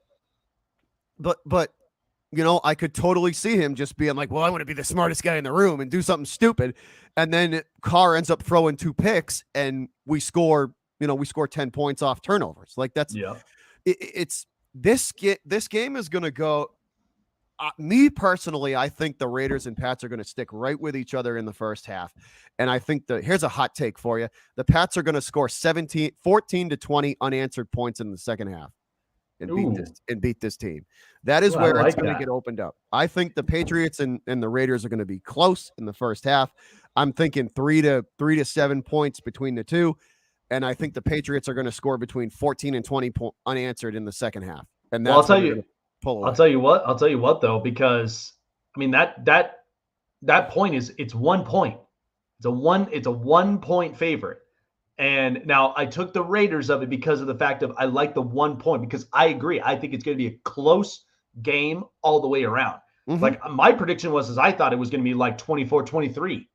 I could totally see him just being like, well, I want to be the smartest guy in the room and do something stupid. And then Carr ends up throwing 2 picks and we score 10 points off turnovers. Like that's, it's this game is going to go, me personally, I think the Raiders and Pats are going to stick right with each other in the first half. And I think here's a hot take for you. The Pats are going to score 14 to 20 unanswered points in the second half and beat this team. That is where it's going to get opened up. I think the Patriots and the Raiders are going to be close in the first half. I'm thinking 3 to 7 points between the two. And I think the Patriots are going to score between 14 and 20 unanswered in the second half. And that's I'll tell you what though, because I mean that point it's 1 point. It's a 1 point favorite. And now I took the Raiders of it because of the fact of I like the 1 point, because I agree. I think it's going to be a close game all the way around. Like my prediction was I thought it was going to be like 24-23.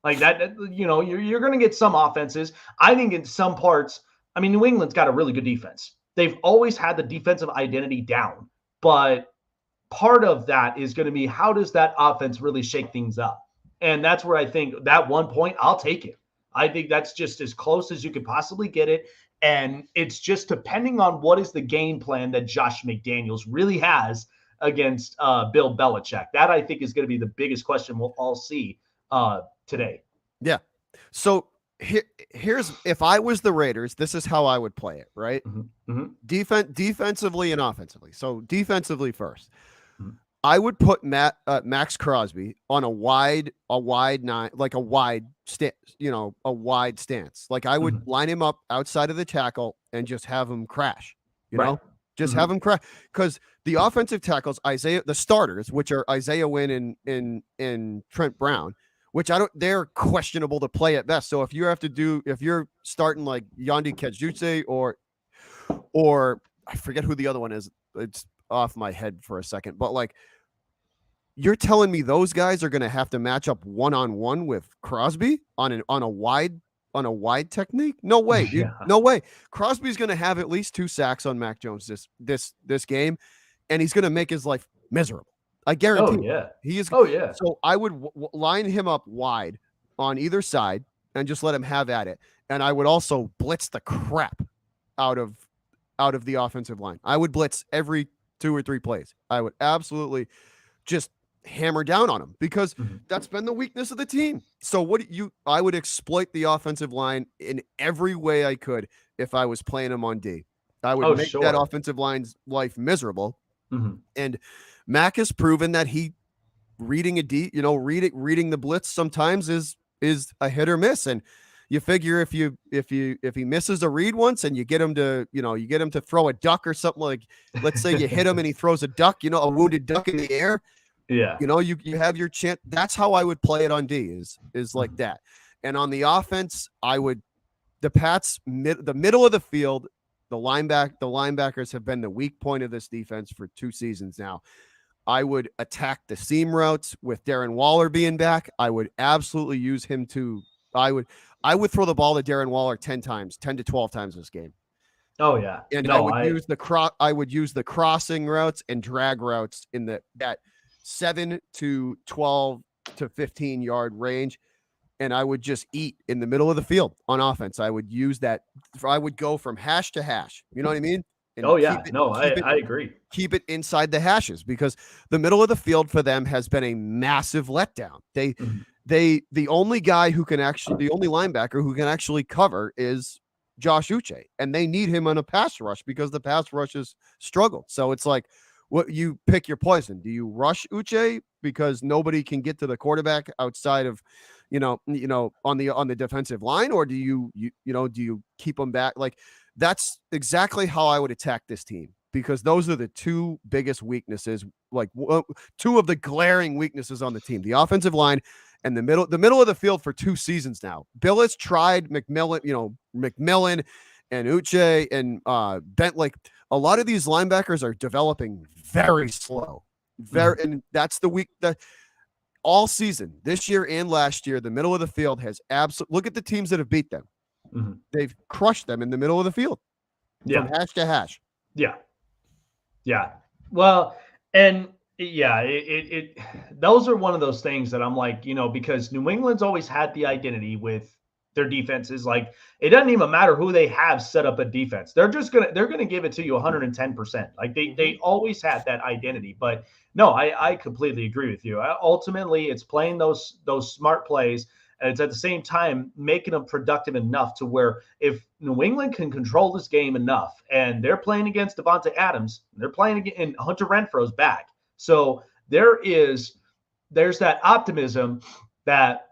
Like that, you're going to get some offenses. I think in some parts, I mean, New England's got a really good defense. They've always had the defensive identity down. But part of that is going to be, how does that offense really shake things up? And that's where I think that 1 point, I'll take it. I think that's just as close as you could possibly get it. And it's just depending on what is the game plan that Josh McDaniels really has against Bill Belichick. That I think is going to be the biggest question we'll all see today. Yeah. So here's, if I was the Raiders, this is how I would play it, right? Defensively and offensively. So defensively first, I would put Max Crosby on a wide stance. Like I would line him up outside of the tackle and just have him crash, have him crash. Because the offensive tackles, the starters, which are Isaiah Wynn and Trent Brown, which they're questionable to play at best. So if you're starting like Yandi Kajuse or I forget who the other one is, it's off my head for a second, but like you're telling me those guys are going to have to match up one-on-one with Crosby on a wide technique? No way, dude. No way. Crosby's going to have at least 2 sacks on Mac Jones this game, and he's going to make his life miserable. I guarantee. He is. So I would line him up wide on either side and just let him have at it. And I would also blitz the crap out of the offensive line. I would blitz every 2 or 3 plays. I would absolutely just hammer down on him because that's been the weakness of the team. So I would exploit the offensive line in every way I could if I was playing him on D. I would make that offensive line's life miserable. And Mac has proven that reading the blitz sometimes is a hit or miss. And you figure if he misses a read once and you get him to throw a duck or something, like let's say you hit him and he throws a duck, a wounded duck in the air. Yeah. You have your chance. That's how I would play it on D is like that. And on the offense, the Pats, the middle of the field, the linebackers have been the weak point of this defense for 2 seasons now. I would attack the seam routes with Darren Waller being back. I would absolutely use him to I would throw the ball to Darren Waller 10 to 12 times this game. Oh yeah. And no, I would use the crossing routes and drag routes in that 7 to 12 to 15 yard range. And I would just eat in the middle of the field on offense. I would use that. I would go from hash to hash. You know what I mean? And I agree. Keep it inside the hashes, because the middle of the field for them has been a massive letdown. The only linebacker who can actually cover is Josh Uche, and they need him on a pass rush because the pass rush has struggled. So it's like, what, you pick your poison. Do you rush Uche because nobody can get to the quarterback outside of, on the defensive line, or do you keep them back? Like, that's exactly how I would attack this team, because those are the two biggest weaknesses, like two of the glaring weaknesses on the team: the offensive line and the middle of the field for 2 seasons now. Bill has tried McMillan and Uche and Bent. Like, a lot of these linebackers are developing very slow. And that's the weak that all season, this year and last year, the middle of the field has look at the teams that have beat them. Mm-hmm. They've crushed them in the middle of the field. From hash to hash. Yeah. Yeah. Well, and yeah, those are one of those things that I'm like, because New England's always had the identity with their defenses. Like, it doesn't even matter who they have set up a defense. They're going to give it to you 110%. Like, they always had that identity. But no, I completely agree with you. Ultimately, it's playing those smart plays, and it's at the same time making them productive enough to where if New England can control this game enough, and they're playing against Devontae Adams, they're playing and Hunter Renfro's back. So there's that optimism that,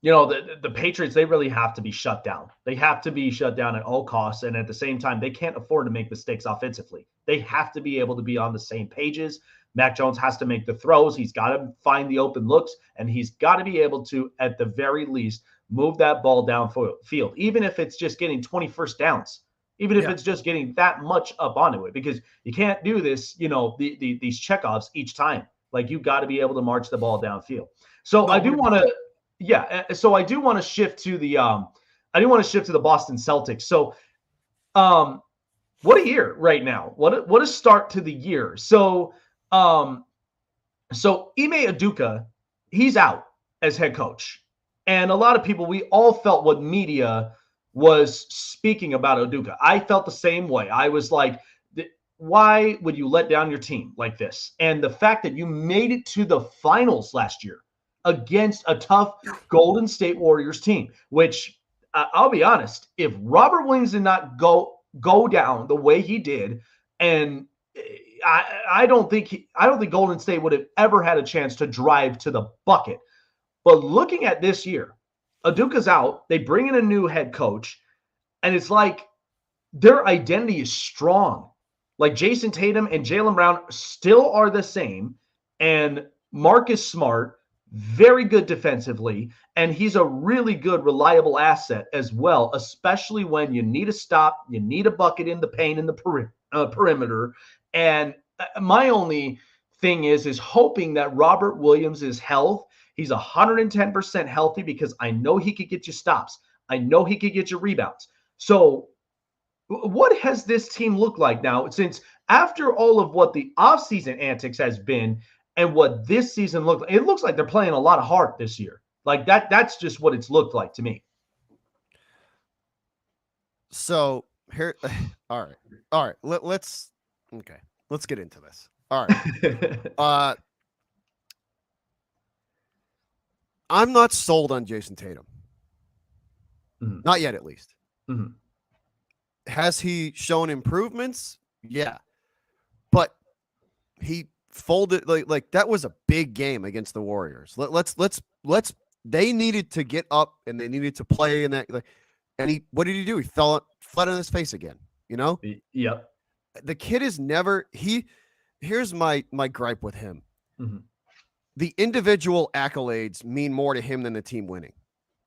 the Patriots, they really have to be shut down. They have to be shut down at all costs. And at the same time, they can't afford to make mistakes offensively. They have to be able to be on the same pages. Mac Jones has to make the throws. He's got to find the open looks, and he's got to be able to, at the very least, move that ball downfield, even if it's just getting 20 first downs, even if it's just getting that much up onto it, because you can't do this, these checkoffs each time. Like, you've got to be able to march the ball downfield. So I do want to shift to the Boston Celtics. So what a year right now. What a start to the year. So Ime Udoka, he's out as head coach. And a lot of people, we all felt what media was speaking about Udoka. I felt the same way. I was like, why would you let down your team like this? And the fact that you made it to the finals last year against a tough Golden State Warriors team, which I'll be honest, if Robert Williams did not go down the way he did, and I don't think Golden State would have ever had a chance to drive to the bucket. But looking at this year, Udoka's out. They bring in a new head coach, and it's like their identity is strong. Like, Jason Tatum and Jaylen Brown still are the same, and Marcus Smart, very good defensively, and he's a really good, reliable asset as well, especially when you need a stop, you need a bucket in the paint in the perimeter. And my only thing is hoping that Robert Williams' health, he's 110% healthy, because I know he could get you stops. I know he could get you rebounds. So what has this team looked like now, since after all of what the offseason antics has been and what this season looked like? It looks like they're playing a lot of heart this year. Like, that's just what it's looked like to me. So here, all right. Let's get into this. All right. I'm not sold on Jason Tatum. Mm-hmm. Not yet, at least. Mm-hmm. Has he shown improvements? Yeah. But he folded, like that was a big game against the Warriors. Let's they needed to get up and they needed to play in that. And what did he do? He fell flat on his face again. Yep. The kid is never here's my gripe with him. Mm-hmm. The individual accolades mean more to him than the team winning.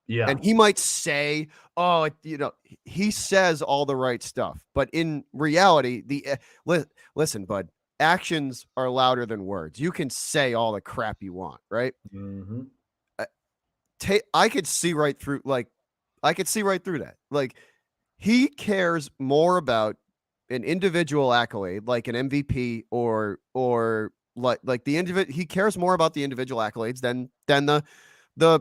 Yeah. And he might say, he says all the right stuff, but in reality, listen, bud, actions are louder than words. You can say all the crap you want, right? Mm-hmm. I could see right through that. Like, he cares more about an individual accolade, like an MVP or like the individual. He cares more about the individual accolades than the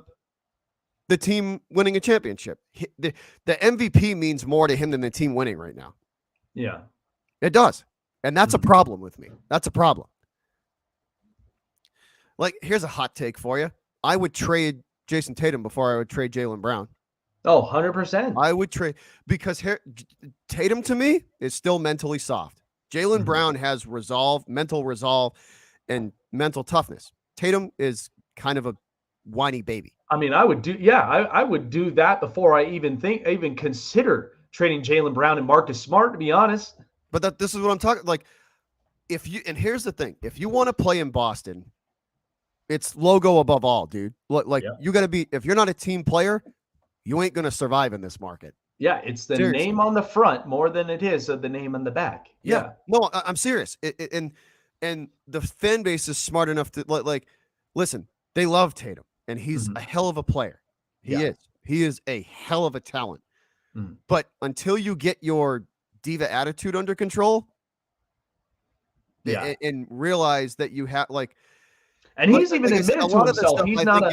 team winning a championship. The MVP means more to him than the team winning right now. Yeah, it does. And that's a problem with me. That's a problem. Like, here's a hot take for you. I would trade Jason Tatum before I would trade Jaylen Brown. Oh, 100%. I would trade, because Tatum to me is still mentally soft. Jaylen Brown has mental resolve, and mental toughness. Tatum is kind of a whiny baby. I mean, I would do that before I even consider trading Jaylen Brown and Marcus Smart, to be honest. But this is what I'm talking. Like, and here's the thing: if you want to play in Boston, it's logo above all, dude. Like, you got to be. If you're not a team player, you ain't gonna survive in this market. Yeah, it's the name on the front more than it is of the name on the back. Yeah. No, I'm serious. And the fan base is smart enough to like listen. They love Tatum, and he's a hell of a player. He is a hell of a talent. But until you get your diva attitude under control, and realize that you have and he's even admitted to himself he's not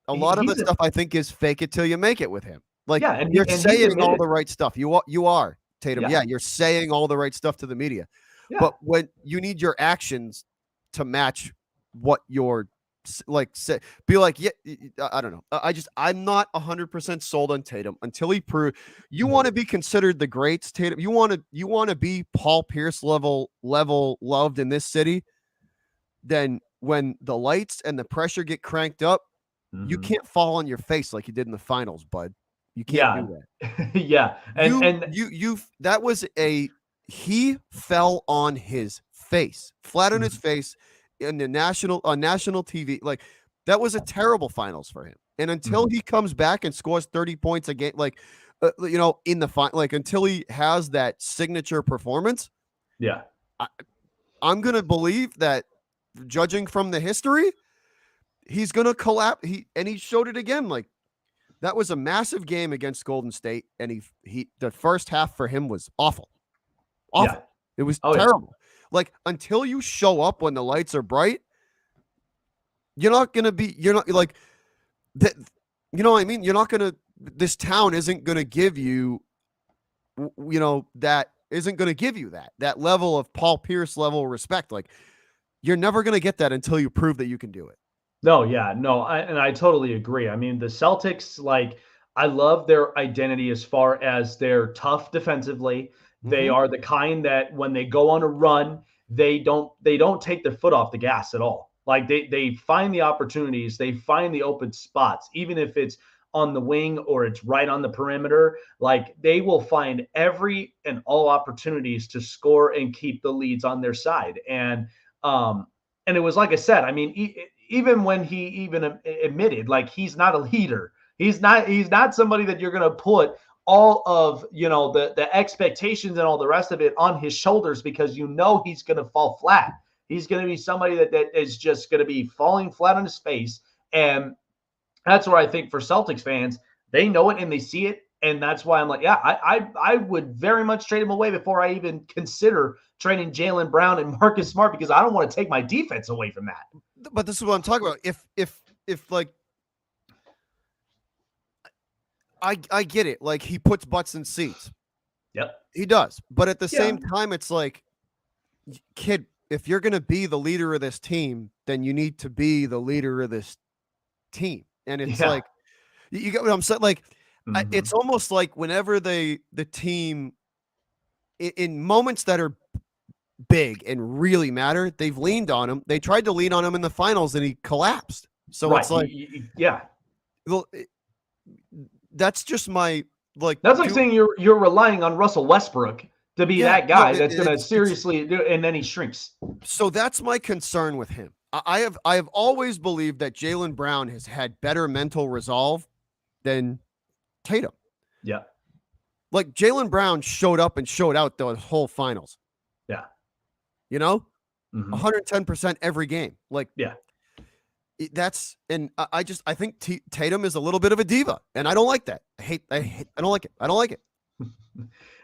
a lot of the stuff I think is fake it till you make it with him. Like, and you're saying all the right stuff. You are Tatum. Yeah, you're saying all the right stuff to the media. Yeah. But when you need your actions to match what you're say, be like, I don't know. I'm not 100% sold on Tatum until he proves. You want to be considered the greats, Tatum. You want to be Paul Pierce level loved in this city. Then when the lights and the pressure get cranked up, you can't fall on your face like you did in the finals, bud. You can't do that. Yeah. He fell on his face, flat on his face in the national TV. Like, that was a terrible finals for him. And until he comes back and scores 30 points a game, in the final, until he has that signature performance. Yeah. I'm going to believe that, judging from the history, he's going to collapse. He showed it again. Like, that was a massive game against Golden State, and the first half for him was awful. Yeah. It was terrible. Yeah. Like, until you show up when the lights are bright, you're not like that. You know what I mean? You're not going to, this town isn't going to give you, that isn't going to give you that level of Paul Pierce level respect. Like, you're never going to get that until you prove that you can do it. No, yeah, no, I totally agree. I mean, the Celtics, I love their identity as far as they're tough defensively. They are the kind that when they go on a run, they don't take their foot off the gas at all. Like, they find the opportunities, they find the open spots, even if it's on the wing or it's right on the perimeter. Like, they will find every and all opportunities to score and keep the leads on their side. And it was, like I said, I mean, even when he even admitted, like, he's not a leader. He's not somebody that you're going to put all of, the expectations and all the rest of it on his shoulders, because he's going to fall flat. He's going to be somebody that is just going to be falling flat on his face. And that's where I think for Celtics fans, they know it and they see it. And that's why I'm like, yeah, I would very much trade him away before I even consider trading Jaylen Brown and Marcus Smart, because I don't want to take my defense away from that. But this is what I'm talking about. If like, I get it. Like, he puts butts in seats. Yep. He does. But at the same time, it's like, kid, if you're going to be the leader of this team, then you need to be the leader of this team. And it's like, you get what I'm saying? Like, it's almost like whenever the team, in moments that are big and really matter, they've leaned on him. They tried to lean on him in the finals and he collapsed. So it's like, well, that's just my, like, that's like saying you're relying on Russell Westbrook to be that guy that's going to seriously do it, and then he shrinks. So that's my concern with him. I have always believed that Jaylen Brown has had better mental resolve than Tatum. Yeah. Like, Jaylen Brown showed up and showed out the whole finals. Yeah. 110% every game. Like, I think Tatum is a little bit of a diva, and I don't like that. I don't like it. I don't like it.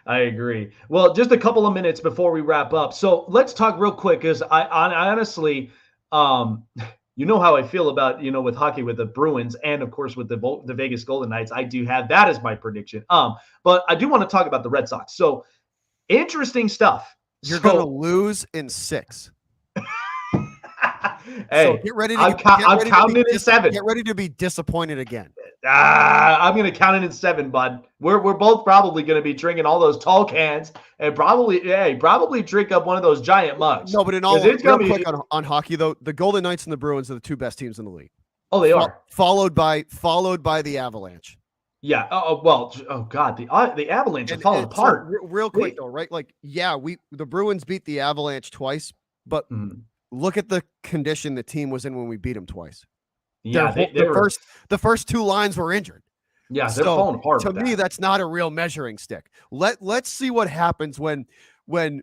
I agree. Well, just a couple of minutes before we wrap up. So let's talk real quick because I honestly, you know how I feel about, with hockey with the Bruins and of course with the Vegas Golden Knights. I do have that as my prediction. But I do want to talk about the Red Sox. So interesting stuff. You're going to lose in 6. Hey, so get ready to I'm counting it in 7. Get ready to be disappointed again. I'm going to count it in 7, bud. We're both probably going to be drinking all those tall cans and probably drink up one of those giant mugs. No, but in all, real quick on hockey though, the Golden Knights and the Bruins are the 2 best teams in the league. Oh, they are. Followed by the Avalanche. Yeah. Oh God, the Avalanche are falling apart. So, real quick though, right? Like, yeah, the Bruins beat the Avalanche twice, but look at the condition the team was in when we beat them twice. Yeah, the first 2 lines were injured. Yeah, they're falling apart. To me, that's not a real measuring stick. Let's see what happens when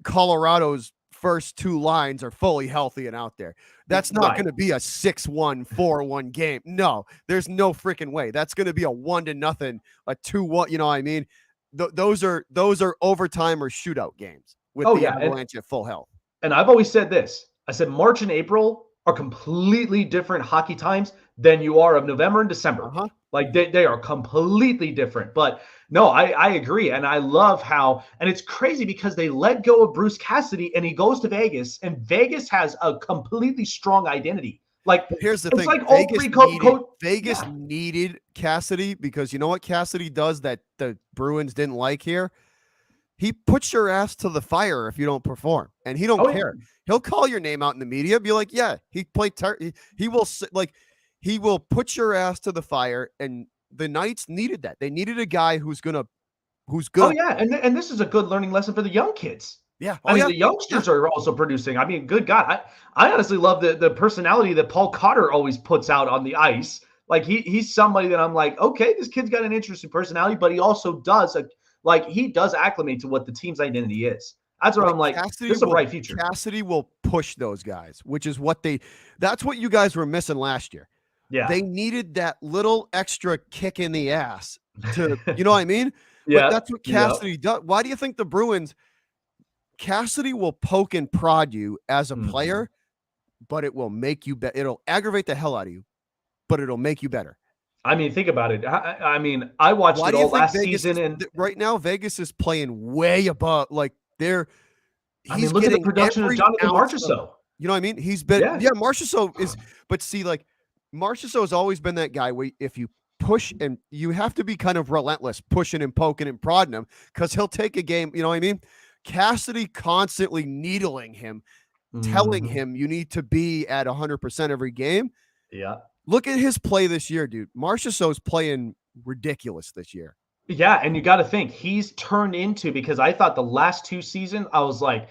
Colorado's first 2 lines are fully healthy and out there. That's not going to be a 6-1, 4-1 game. No, there's no freaking way. That's going to be a 1-0, a 2-1. You know what I mean? Those are overtime or shootout games with the Avalanche at full health. And I've always said this. I said March and April are completely different hockey times than you are of November and December. Like they are completely different. But no, I agree. And I love how, and it's crazy because they let go of Bruce Cassidy and he goes to Vegas and Vegas has a completely strong identity. Like, here's the thing. Like Vegas needed Cassidy because you know what Cassidy does that the Bruins didn't like here? He puts your ass to the fire if you don't perform, and he don't care. Yeah. He'll call your name out in the media, be like, "Yeah, he played." He will put your ass to the fire, and the Knights needed that. They needed a guy who's good. Oh yeah, and this is a good learning lesson for the young kids. Yeah, the youngsters are also producing. I mean, good God, I honestly love the personality that Paul Cotter always puts out on the ice. Like he's somebody that I'm like, okay, this kid's got an interesting personality, but he also does he does acclimate to what the team's identity is. That's what I'm like. This is a bright future. Cassidy will push those guys, which is that's what you guys were missing last year. Yeah. They needed that little extra kick in the ass to, you know what I mean? Yeah. But that's what Cassidy does. Why do you think the Bruins, Cassidy will poke and prod you as a player, but it will make you better. It'll aggravate the hell out of you, but it'll make you better. I mean, think about it. I mean, I watched it all last season, and right now Vegas is playing way above. Like look at the production of Jonathan Marchessault. You know what I mean? He's been Marchessault is, but see, like Marchessault has always been that guy where if you push and you have to be kind of relentless, pushing and poking and prodding him because he'll take a game. You know what I mean? Cassidy constantly needling him, telling him you need to be at 100% every game. Yeah. Look at his play this year, dude. Marchessault's playing ridiculous this year. Yeah, and you got to think he's turned into, because I thought the last 2 seasons, I was like,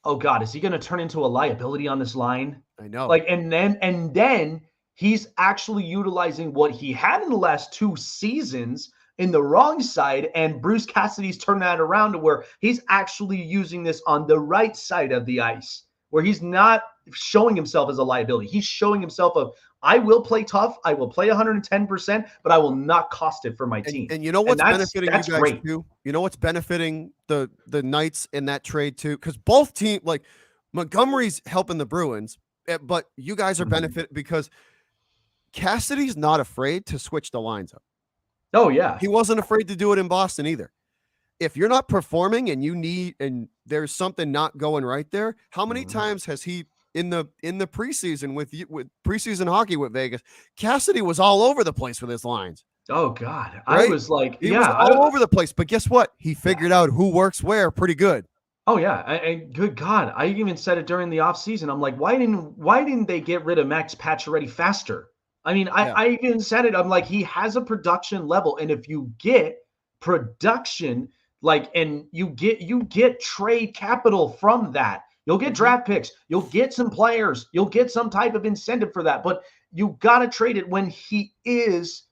oh God, is he going to turn into a liability on this line? I know. Like, and then he's actually utilizing what he had in the last 2 seasons in the wrong side, and Bruce Cassidy's turned that around to where he's actually using this on the right side of the ice, where he's not showing himself as a liability. He's showing himself I will play tough. I will play 110%, but I will not cost it for my team. And you know what's benefiting you guys too? You know what's benefiting the Knights in that trade too? Because both teams, like Montgomery's helping the Bruins, but you guys are benefiting because Cassidy's not afraid to switch the lines up. Oh yeah. He wasn't afraid to do it in Boston either. If you're not performing and there's something not going right there, how many times has he in the preseason with preseason hockey with Vegas, Cassidy was all over the place with his lines. Oh God. Right? I was like, he was all over the place, but guess what? He figured out who works where pretty good. Oh yeah. And good God. I even said it during the offseason. I'm like, why didn't they get rid of Max Pacioretty faster? I mean, I even said it. I'm like, he has a production level. And if you get production, and you get trade capital from that, you'll get draft picks. You'll get some players. You'll get some type of incentive for that. But you got to trade it when he is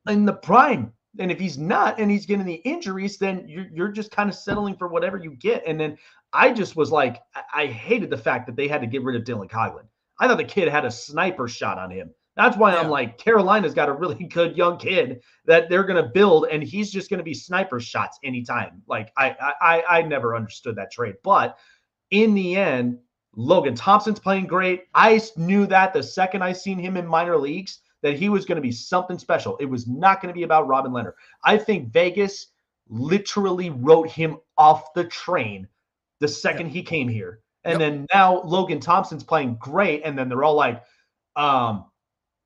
in the prime. And if he's not and he's getting the injuries, then you're just kind of settling for whatever you get. And then I just was like, I hated the fact that they had to get rid of Dylan Coghlan. I thought the kid had a sniper shot on him. That's why I'm like, Carolina's got a really good young kid that they're going to build, and he's just going to be sniper shots anytime. Like, I never understood that trade. But in the end, Logan Thompson's playing great. I knew that the second I seen him in minor leagues, that he was going to be something special. It was not going to be about Robin Leonard. I think Vegas literally wrote him off the train the second he came here. And then now Logan Thompson's playing great, and then they're all like,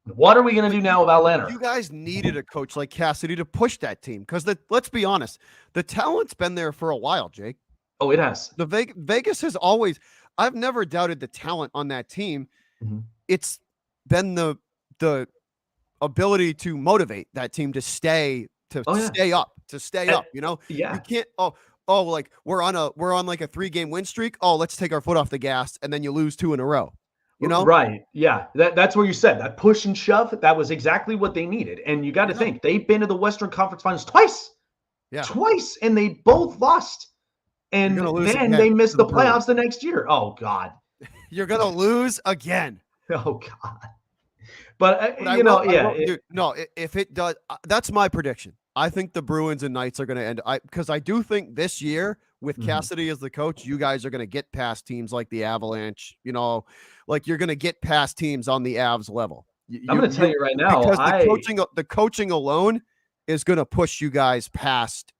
what are we going to do now about Leonard? You guys needed a coach like Cassidy to push that team because let's be honest, the talent's been there for a while, Jake. Oh, it has. The Vegas has always. I've never doubted the talent on that team. Mm-hmm. It's been the ability to motivate that team to stay up. You know, you can't. Like we're on like a 3-game win streak. Oh, let's take our foot off the gas, and then you lose 2 in a row. You know? Right. Yeah. That's where you said that push and shove. That was exactly what they needed. And you got to think they've been to the Western Conference Finals twice. Yeah. Twice. And they both lost. And then they missed the playoffs the next year. Oh, God. You're going to lose again. Oh, God. But if it does, that's my prediction. I think the Bruins and Knights are going to end. Because I do think this year, with Cassidy as the coach, you guys are going to get past teams like the Avalanche. You know, like you're going to get past teams on the Avs level. I'm going to tell you right now, because the coaching alone is going to push you guys past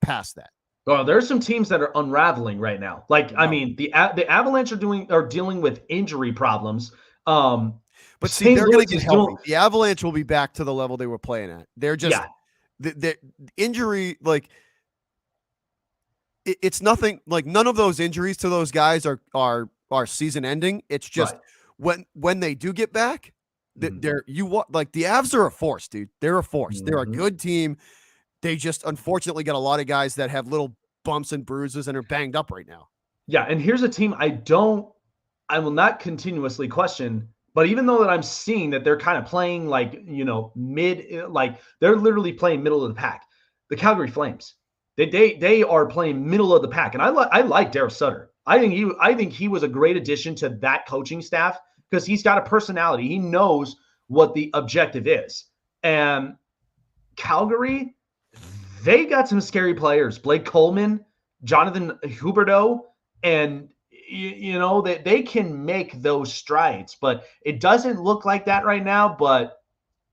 that. Well, there's some teams that are unraveling right now. Like, I mean, the Avalanche are dealing with injury problems. But see, they're going to get healthy. The Avalanche will be back to the level they were playing at. They're just the injury, like. It's nothing, like none of those injuries to those guys are season ending. It's just when they do get back, like the Avs are a force, dude. They're a force. They're a good team. They just unfortunately got a lot of guys that have little bumps and bruises and are banged up right now. Yeah, and here's a team I will not continuously question, but even though that I'm seeing that they're kind of playing like, you know, like they're literally playing middle of the pack. The Calgary Flames. They are playing middle of the pack, and I like Darryl Sutter. I think he was a great addition to that coaching staff because he's got a personality. He knows what the objective is. And Calgary, they got some scary players: Blake Coleman, Jonathan Huberdeau, and you know that they can make those strides. But it doesn't look like that right now. But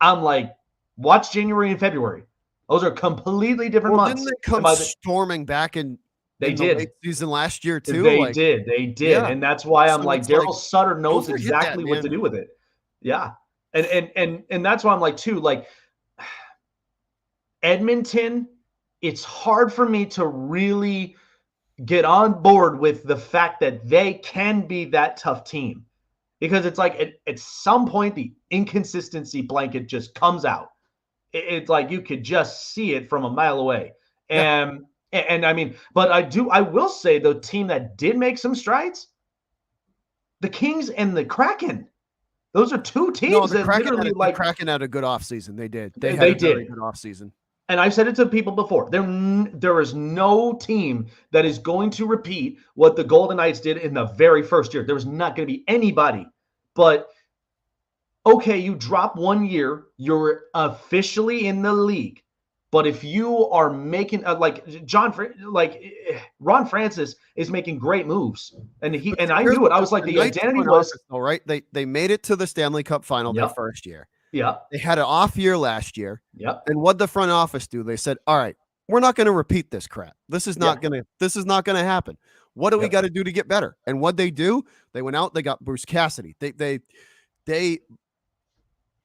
I'm like, watch January and February. Those are completely different months. Didn't they come storming back in the late season last year too? They did. Yeah. And that's why I'm like, Darryl Sutter knows exactly what to do with it. Yeah. And that's why I'm like, too, like Edmonton, it's hard for me to really get on board with the fact that they can be that tough team. Because it's like at some point, the inconsistency blanket just comes out. It's like you could just see it from a mile away. And I mean, but I will say the team that did make some strides, the Kings and the Kraken. Those are two teams that literally the Kraken had a good offseason. They did. They did a good offseason. And I've said it to people before. There is no team that is going to repeat what the Golden Knights did in the very first year. There's not going to be anybody. But okay, you drop 1 year, you're officially in the league. But if you are making Ron Francis is making great moves, and I knew it. I was like, the identity was all right. They made it to the Stanley Cup final their first year. Yeah, they had an off year last year. Yeah, and what the front office do? They said, "All right, we're not going to repeat this crap. This is not going to happen. What do we got to do to get better?" And what they do? They went out. They got Bruce Cassidy.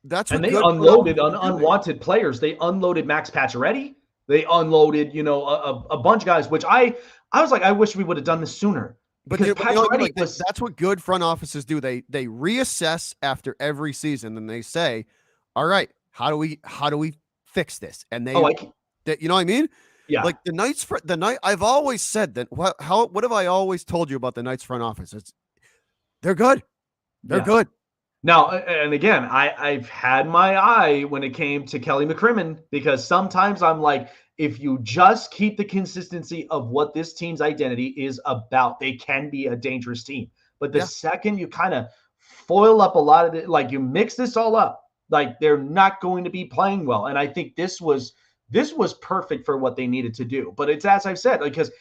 That's what they unloaded on unwanted players. They unloaded Max Pacioretty. They unloaded, a bunch of guys, which I was like, I wish we would have done this sooner. But that's what good front offices do. They reassess after every season and they say, all right, how do we fix this? And you know what I mean? Yeah. Like the Knights, I've always said that. What have I always told you about the Knights front office? They're good. They're good. Now, and again, I've had my eye when it came to Kelly McCrimmon, because sometimes I'm like, if you just keep the consistency of what this team's identity is about, they can be a dangerous team. But the second you kind of foil up a lot of it. Like you mix this all up, like they're not going to be playing well. And I think this was perfect for what they needed to do. But it's as I've said, because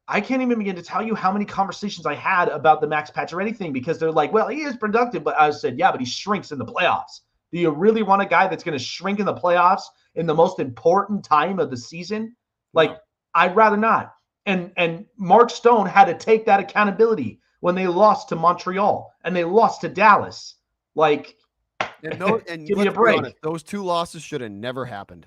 I can't even begin to tell you how many conversations I had about the Max Pacioretty thing, because they're like, well, he is productive. But I said, yeah, but he shrinks in the playoffs. Do you really want a guy that's going to shrink in the playoffs in the most important time of the season? Like, I'd rather not. And Mark Stone had to take that accountability when they lost to Montreal and they lost to Dallas. Like, and give me a break. Honest, those two losses should have never happened.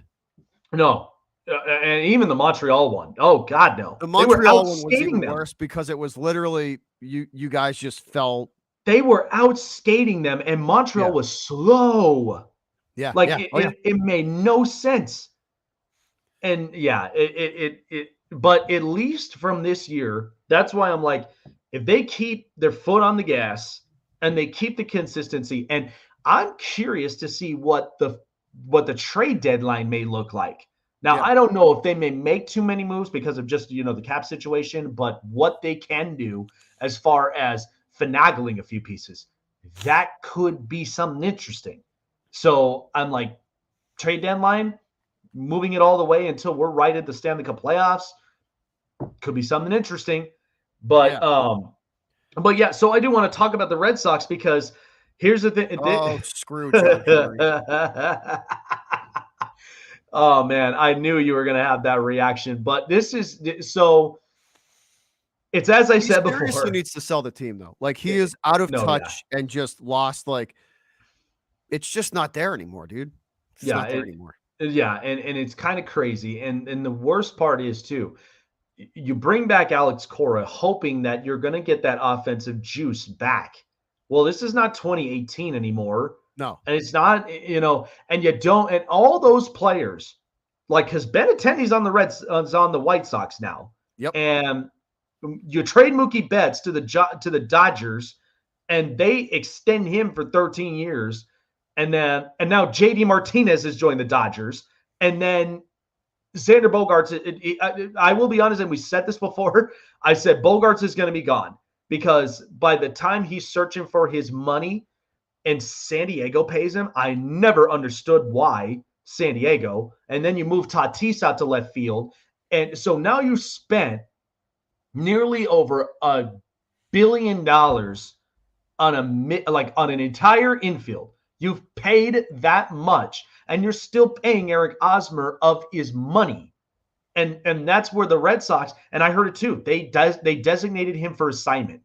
No. And even the Montreal one. Oh, God, no. The Montreal one was even worse because it was literally you guys just fell. They were out skating them, and Montreal was slow. Yeah. Like, it made no sense. And, yeah, but at least from this year, that's why I'm like, if they keep their foot on the gas and they keep the consistency, and I'm curious to see what the trade deadline may look like. Now, I don't know if they may make too many moves because of just, the cap situation, but what they can do as far as finagling a few pieces, that could be something interesting. So I'm like, trade deadline, moving it all the way until we're right at the Stanley Cup playoffs, could be something interesting. But yeah, so I do want to talk about the Red Sox because here's the thing. Oh, screw John. Oh, man, I knew you were going to have that reaction. But this is so it's as I said before. He seriously needs to sell the team, though. Like, he is out of touch and just lost. Like, it's just not there anymore, dude. It's not there anymore. Yeah, and it's kind of crazy. And the worst part is, too, you bring back Alex Cora hoping that you're going to get that offensive juice back. Well, this is not 2018 anymore. No. And it's not, and you don't, and all those players, like, because Benintendi's on the White Sox now. Yep. And you trade Mookie Betts to the Dodgers, and they extend him for 13 years. And now JD Martinez has joined the Dodgers. And then Xander Bogaerts, I will be honest, and we said this before, I said Bogaerts is going to be gone because by the time he's searching for his money and San Diego pays him, I never understood why San Diego. And then you move Tatis out to left field. And so now you spent nearly over $1 billion on an entire infield. You've paid that much, and you're still paying Eric Hosmer of his money. And that's where the Red Sox, and I heard it too, they designated him for assignment.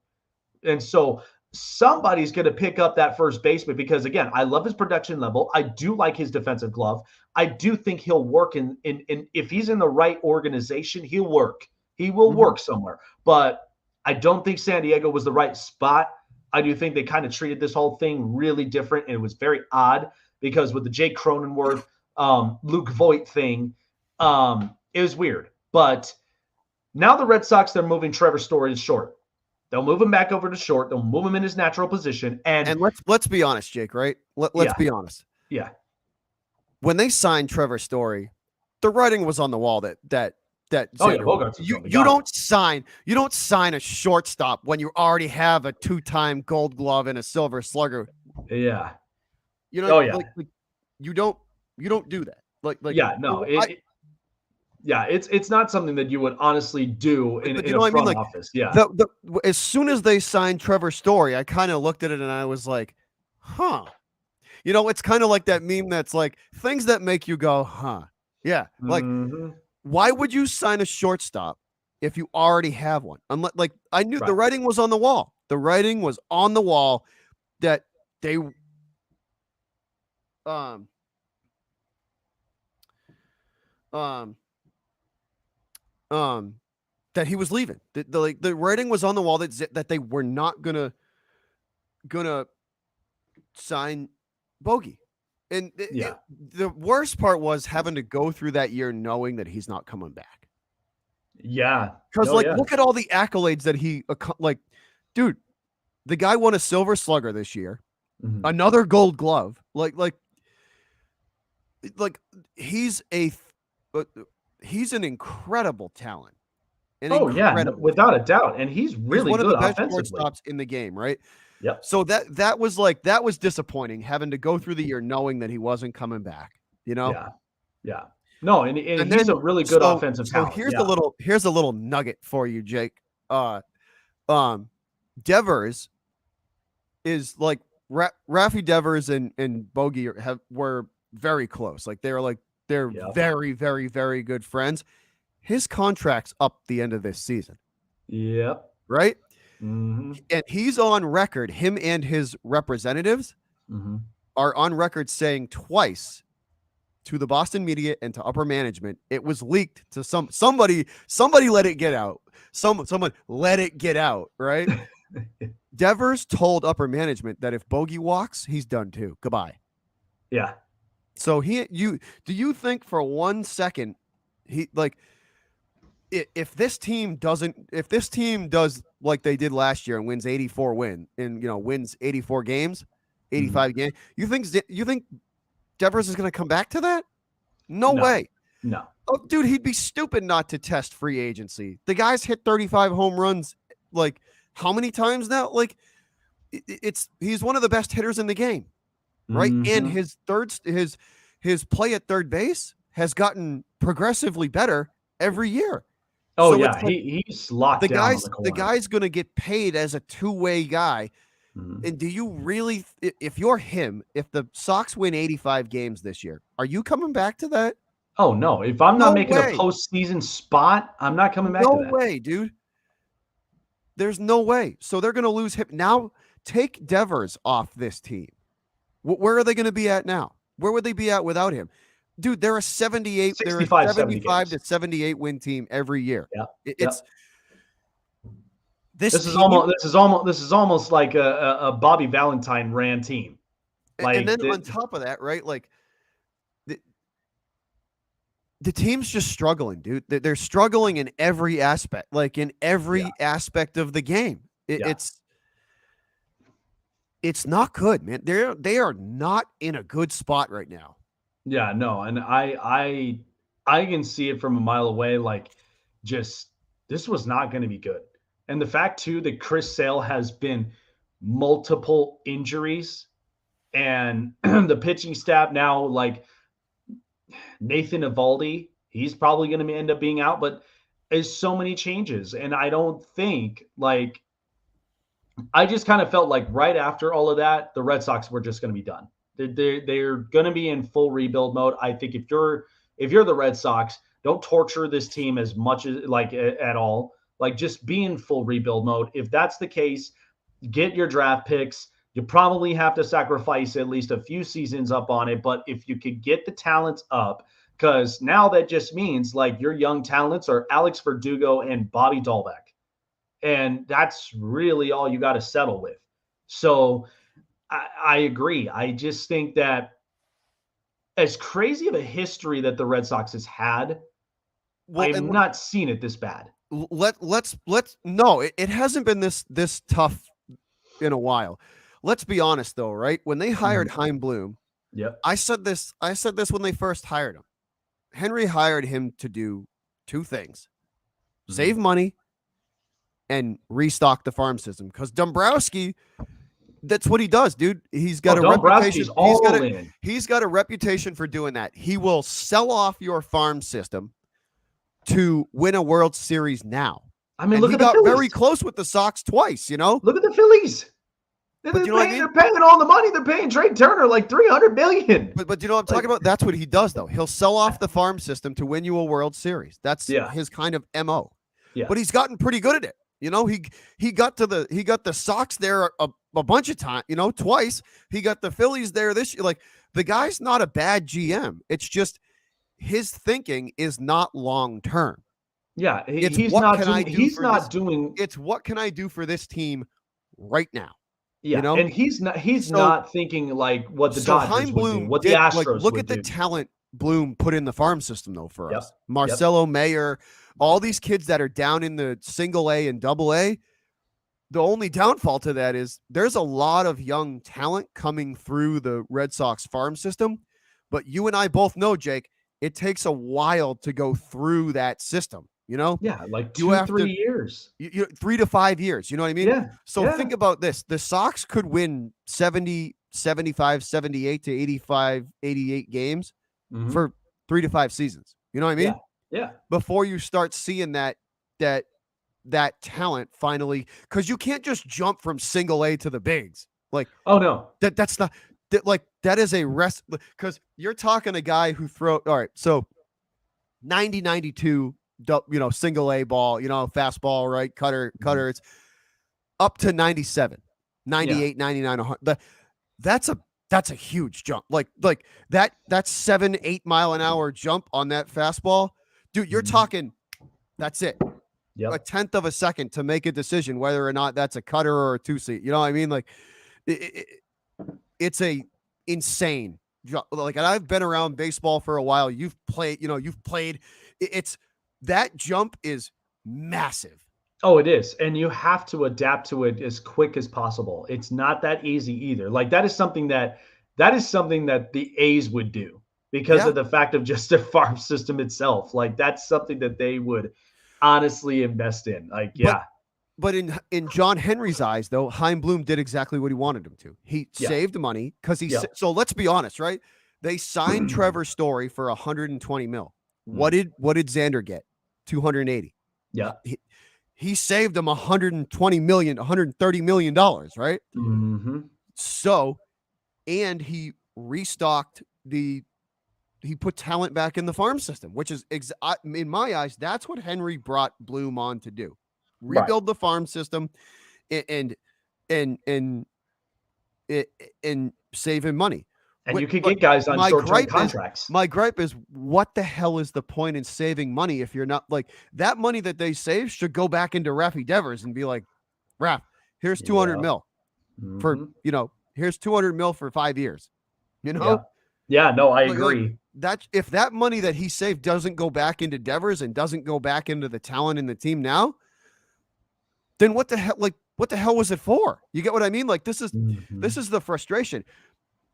And so somebody's going to pick up that first baseman because, again, I love his production level. I do like his defensive glove. I do think he'll work in if he's in the right organization, he'll work. He will work somewhere. But I don't think San Diego was the right spot. I do think they kind of treated this whole thing really different, and it was very odd because with the Jake Cronenworth, Luke Voigt thing, it was weird. But now the Red Sox, they're moving Trevor Story to short. They'll move him back over to short. They'll move him in his natural position. And let's be honest, Jake, right? Let's be honest. Yeah. When they signed Trevor Story, the writing was on the wall that you don't sign a shortstop when you already have a 2-time Gold Glove and a Silver Slugger. Yeah. You don't do that. It's not something that you would honestly do in a front office. Yeah. As soon as they signed Trevor Story, I kind of looked at it and I was like, huh. It's kind of like that meme that's like things that make you go, huh. Yeah. Like, why would you sign a shortstop if you already have one? Unless, I knew the writing was on the wall. The writing was on the wall that they that he was leaving. The writing was on the wall that they were not gonna sign Bogey. And the worst part was having to go through that year knowing that he's not coming back. Yeah. Because look at all the accolades that he dude, the guy won a Silver Slugger this year, another Gold Glove. He's an incredible talent. Without a doubt. And he's really one good of the best offensively. shortstops in the game, right? Yep. So that was disappointing, having to go through the year knowing that he wasn't coming back. Yeah. Yeah. No, and he's then, a really good offensive so talent. here's a little nugget for you, Jake. Devers is like Rafi Devers and Bogey were very close. Like they're very, very, very good friends. His contract's up the end of this season. Yep. Right? Mm-hmm. And he's on record, him and his representatives are on record saying twice to the Boston media and to upper management, it was leaked to somebody let it get out. Someone let it get out, right? Devers told upper management that if Bogey walks, he's done too. Goodbye. Yeah. So do you think for 1 second if this team does like they did last year and wins 84 wins 84 games, 85 games, you think Devers is going to come back to that? No way. No. Oh, dude, he'd be stupid not to test free agency. The guy's hit 35 home runs like how many times now? Like he's one of the best hitters in the game, right? And his play at third base has gotten progressively better every year. Oh, so yeah, he's locked down on the corner. The guy's going to get paid as a two-way guy. And do you really, if you're him, if the Sox win 85 games this year, are you coming back to that? Oh, no. If I'm not making a postseason spot, I'm not coming back to that. No way, dude. There's no way. So they're going to lose him. Now, take Devers off this team. Where are they going to be at now? Where would they be at without him? Dude, they're a 75 to 78 win team every year. Yeah. This is almost like a Bobby Valentine ran team. And then on top of that, right? Like the team's just struggling, dude. They're struggling in every aspect, like in every aspect of the game. It's not good, man. They are not in a good spot right now. Yeah, no, and I can see it from a mile away. Like, just this was not going to be good. And the fact too that Chris Sale has been multiple injuries, and the pitching staff now, like Nathan Eovaldi, he's probably going to end up being out. But there's so many changes, and I don't think I just kind of felt like right after all of that, the Red Sox were just going to be done. They're going to be in full rebuild mode. I think if you're the Red Sox, don't torture this team as much as at all. Like, just be in full rebuild mode. If that's the case, get your draft picks. You probably have to sacrifice at least a few seasons up on it. But if you could get the talents up, because now that just means like your young talents are Alex Verdugo and Bobby Dahlbeck. And that's really all you got to settle with. So I agree. I just think that as crazy of a history that the Red Sox has had, I've not seen it this bad. Let's no, it hasn't been this tough in a while. Let's be honest though, right? When they hired Chaim Bloom, I said this when they first hired him. Henry hired him to do two things: save money and restock the farm system. Because Dombrowski, that's what he does, dude. He's got a reputation. He's got a reputation for doing that. He will sell off your farm system to win a World Series now. I mean, look at the Phillies. Phillies. Very close with the Sox twice, you know? Look at the Phillies. They're paying all the money. They're paying Trey Turner like $300 million. But you know what I'm talking about? That's what he does, though. He'll sell off the farm system to win you a World Series. That's his kind of MO. Yeah. But he's gotten pretty good at it. You know, he got the Sox there a bunch of times, you know, twice. He got the Phillies there this year. Like, the guy's not a bad GM. It's just his thinking is not long term. Yeah, It's what can I do for this team right now? Yeah, you know? And he's not thinking like what the Dodgers would do, what the Astros would do. Look at the talent Bloom put in the farm system though for us. Marcelo Mayer, all these kids that are down in the single A and double A. The only downfall to that is there's a lot of young talent coming through the Red Sox farm system, but you and I both know, Jake, it takes a while to go through that system. You know, Yeah, like you 2, have 3 to years. 3 to 5 years. You know what I mean? Yeah. So yeah. think about this: the Sox could win 70, 75, 78 to 85, 88 games Mhm. for 3 to 5 seasons. You know what I mean? Yeah. Before you start seeing that talent finally, because you can't just jump from single A to the bigs. Like, Oh no. that's not that is a rest, because you're talking a guy who all right, so 90, 92, single A ball, fastball, right? Cutter, it's up to 97, 98, 99, 100. That's a huge jump. Like that 7-8 mile an hour jump on that fastball, dude. You're talking, that's it. Yep. A tenth of a second to make a decision whether or not that's a cutter or a 2-seat. You know what I mean? Like, it's a insane jump. Like, and I've been around baseball for a while. You've played. It's that jump is massive. Oh, it is. And you have to adapt to it as quick as possible. It's not that easy either. Like, that is something that the A's would do because of the fact of just their farm system itself. Like, that's something that they would honestly invest in. Like, yeah. But in John Henry's eyes, though, Chaim Bloom did exactly what he wanted him to. He saved money because so let's be honest, right? They signed Trevor Story for 120 mil. What did Xander get? 280. Yeah. He saved them 120 million, 130 million dollars, right? Mm-hmm. So, and he restocked he put talent back in the farm system, which is in my eyes, that's what Henry brought Bloom on to do. Rebuild the farm system and save him money. And you could get guys on short-term contracts. My gripe is, what the hell is the point in saving money if you're not, like, that money that they save should go back into Raffy Devers and be like, Raff, here's 200 mil for, here's 200 mil for 5 years. Yeah, no, I agree. That if that money that he saved doesn't go back into Devers and doesn't go back into the talent in the team now, then what the hell was it for? You get what I mean? Like, this is the frustration.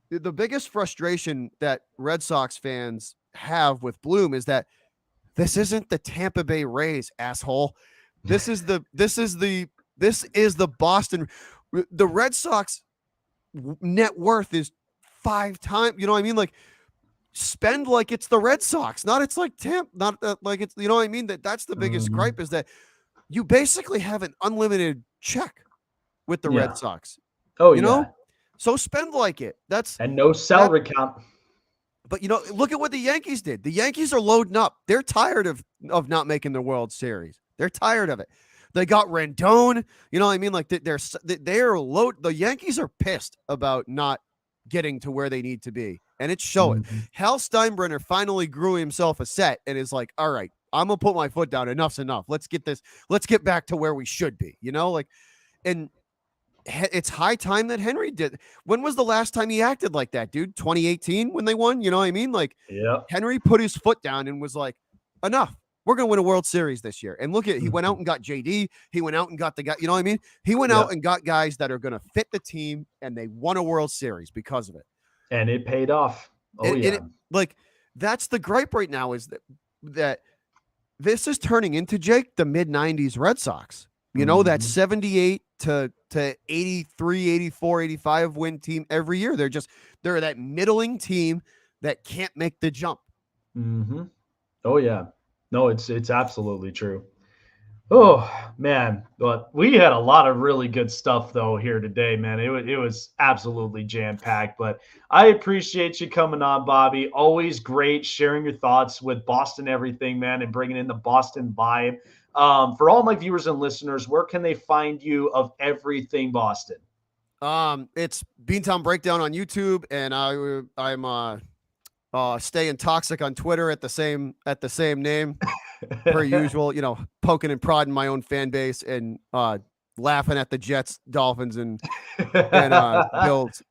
The biggest frustration that Red Sox fans have with Bloom is that this isn't the Tampa Bay Rays, asshole. This is the Boston. The Red Sox net worth is 5 times. You know what I mean? Like, spend like it's the Red Sox, not it's like not like it's, you know what I mean? That's the biggest gripe, is that you basically have an unlimited check with the Red Sox. Oh, you know? So spend like it. And no salary cap. But look at what the Yankees did. The Yankees are loading up. They're tired of not making the World Series. They're tired of it. They got Rendon. You know what I mean? Like, they're load. The Yankees are pissed about not getting to where they need to be, and it's showing. Hal Steinbrenner finally grew himself a set and is like, all right, I'm gonna put my foot down. Enough's enough. Let's get back to where we should be. And it's high time that Henry did. When was the last time he acted like that, dude? 2018 when they won? You know what I mean? Like, Henry put his foot down and was like, enough. We're going to win a World Series this year. And look he went out and got JD. He went out and got the guy. You know what I mean? He went out and got guys that are going to fit the team, and they won a World Series because of it. And it paid off. Like, that's the gripe right now, is that this is turning into, Jake, the mid-90s Red Sox. That 78 to 83, 84, 85 win team every year. They're that middling team that can't make the jump. Oh, yeah. No, it's absolutely true. Oh, man. But we had a lot of really good stuff, though, here today, man. It was absolutely jam-packed. But I appreciate you coming on, Bobby. Always great sharing your thoughts with Boston everything, man, and bringing in the Boston vibe. For all my viewers and listeners, where can they find you of everything Boston? It's Beantown Breakdown on YouTube, and I'm staying toxic on Twitter at the same name per usual. Poking and prodding my own fan base and laughing at the Jets, Dolphins, and Bills.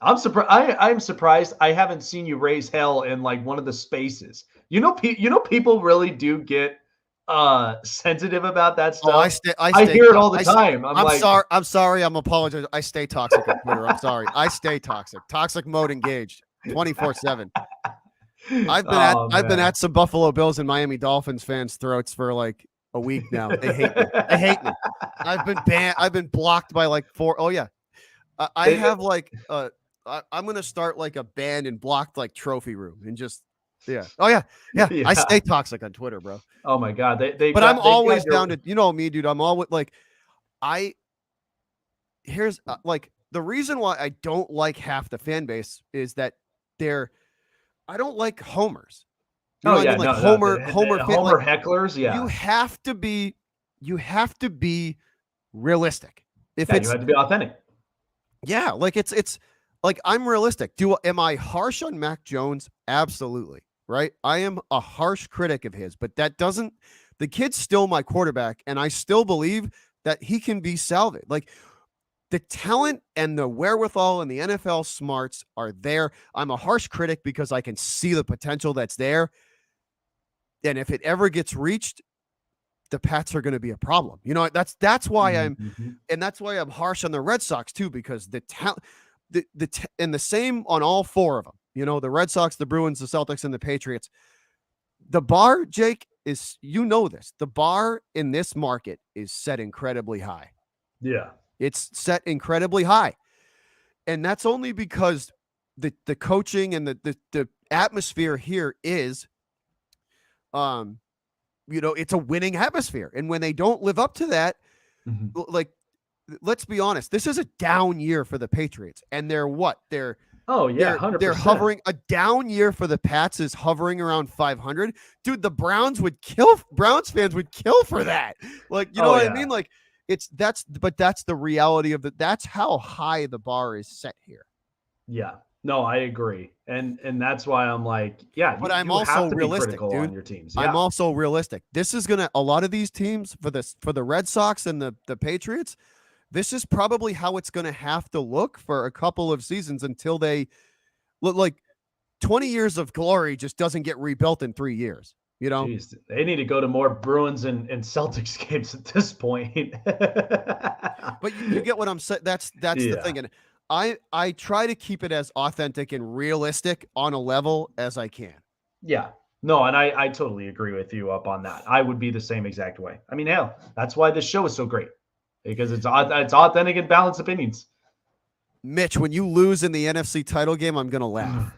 I'm surprised. I'm surprised I haven't seen you raise hell in like one of the spaces. People really do get sensitive about that stuff. I hear it all the time. I'm sorry. I'm apologizing. I stay toxic on Twitter. I'm sorry. I stay toxic. Toxic mode engaged 24/7. I've been at some Buffalo Bills and Miami Dolphins fans' throats for like a week now. They hate me. They hate me. I've been banned. I've been blocked by like 4. Oh yeah. I have like I'm gonna start like a band and blocked like trophy room and just Oh yeah. I stay toxic on Twitter, bro. Oh my God. But I'm always down to, you know me, dude. I'm always like, here's like the reason why I don't like half the fan base is that I don't like homers. You know what I mean? Like Homer like, hecklers. Yeah. You have to be realistic. You have to be authentic. Yeah. Like it's like, I'm realistic. Am I harsh on Mac Jones? Absolutely. Right. I am a harsh critic of his, but the kid's still my quarterback. And I still believe that he can be salvaged. Like the talent and the wherewithal and the NFL smarts are there. I'm a harsh critic because I can see the potential that's there. And if it ever gets reached, the Pats are going to be a problem. You know, that's why and that's why I'm harsh on the Red Sox too, because the talent, and the same on all 4 of them, you know, the Red Sox, the Bruins, the Celtics, and the Patriots. The bar, Jake, is, you know this, the bar in this market is set incredibly high. Yeah. It's set incredibly high. And that's only because the coaching and the atmosphere here is, you know, it's a winning atmosphere. And when they don't live up to that, like, let's be honest, this is a down year for the Patriots. And they're 100%. They're hovering. A down year for the Pats is hovering around 500. Dude, the Browns fans would kill for that. Like, you know what I mean? Like, that's the reality of that's how high the bar is set here. Yeah. No, I agree. And that's why I'm like, but I'm also realistic, dude. On your teams. Yeah. I'm also realistic. This is a lot of these teams for the Red Sox and the Patriots, this is probably how it's going to have to look for a couple of seasons until they look like 20 years of glory just doesn't get rebuilt in 3 years. You know, jeez, they need to go to more Bruins and Celtics games at this point. But you get what I'm saying. That's the thing. And I try to keep it as authentic and realistic on a level as I can. Yeah. No, and I totally agree with you up on that. I would be the same exact way. I mean, hell, that's why this show is so great, because it's authentic and balanced opinions. Mitch, when you lose in the NFC title game, I'm going to laugh.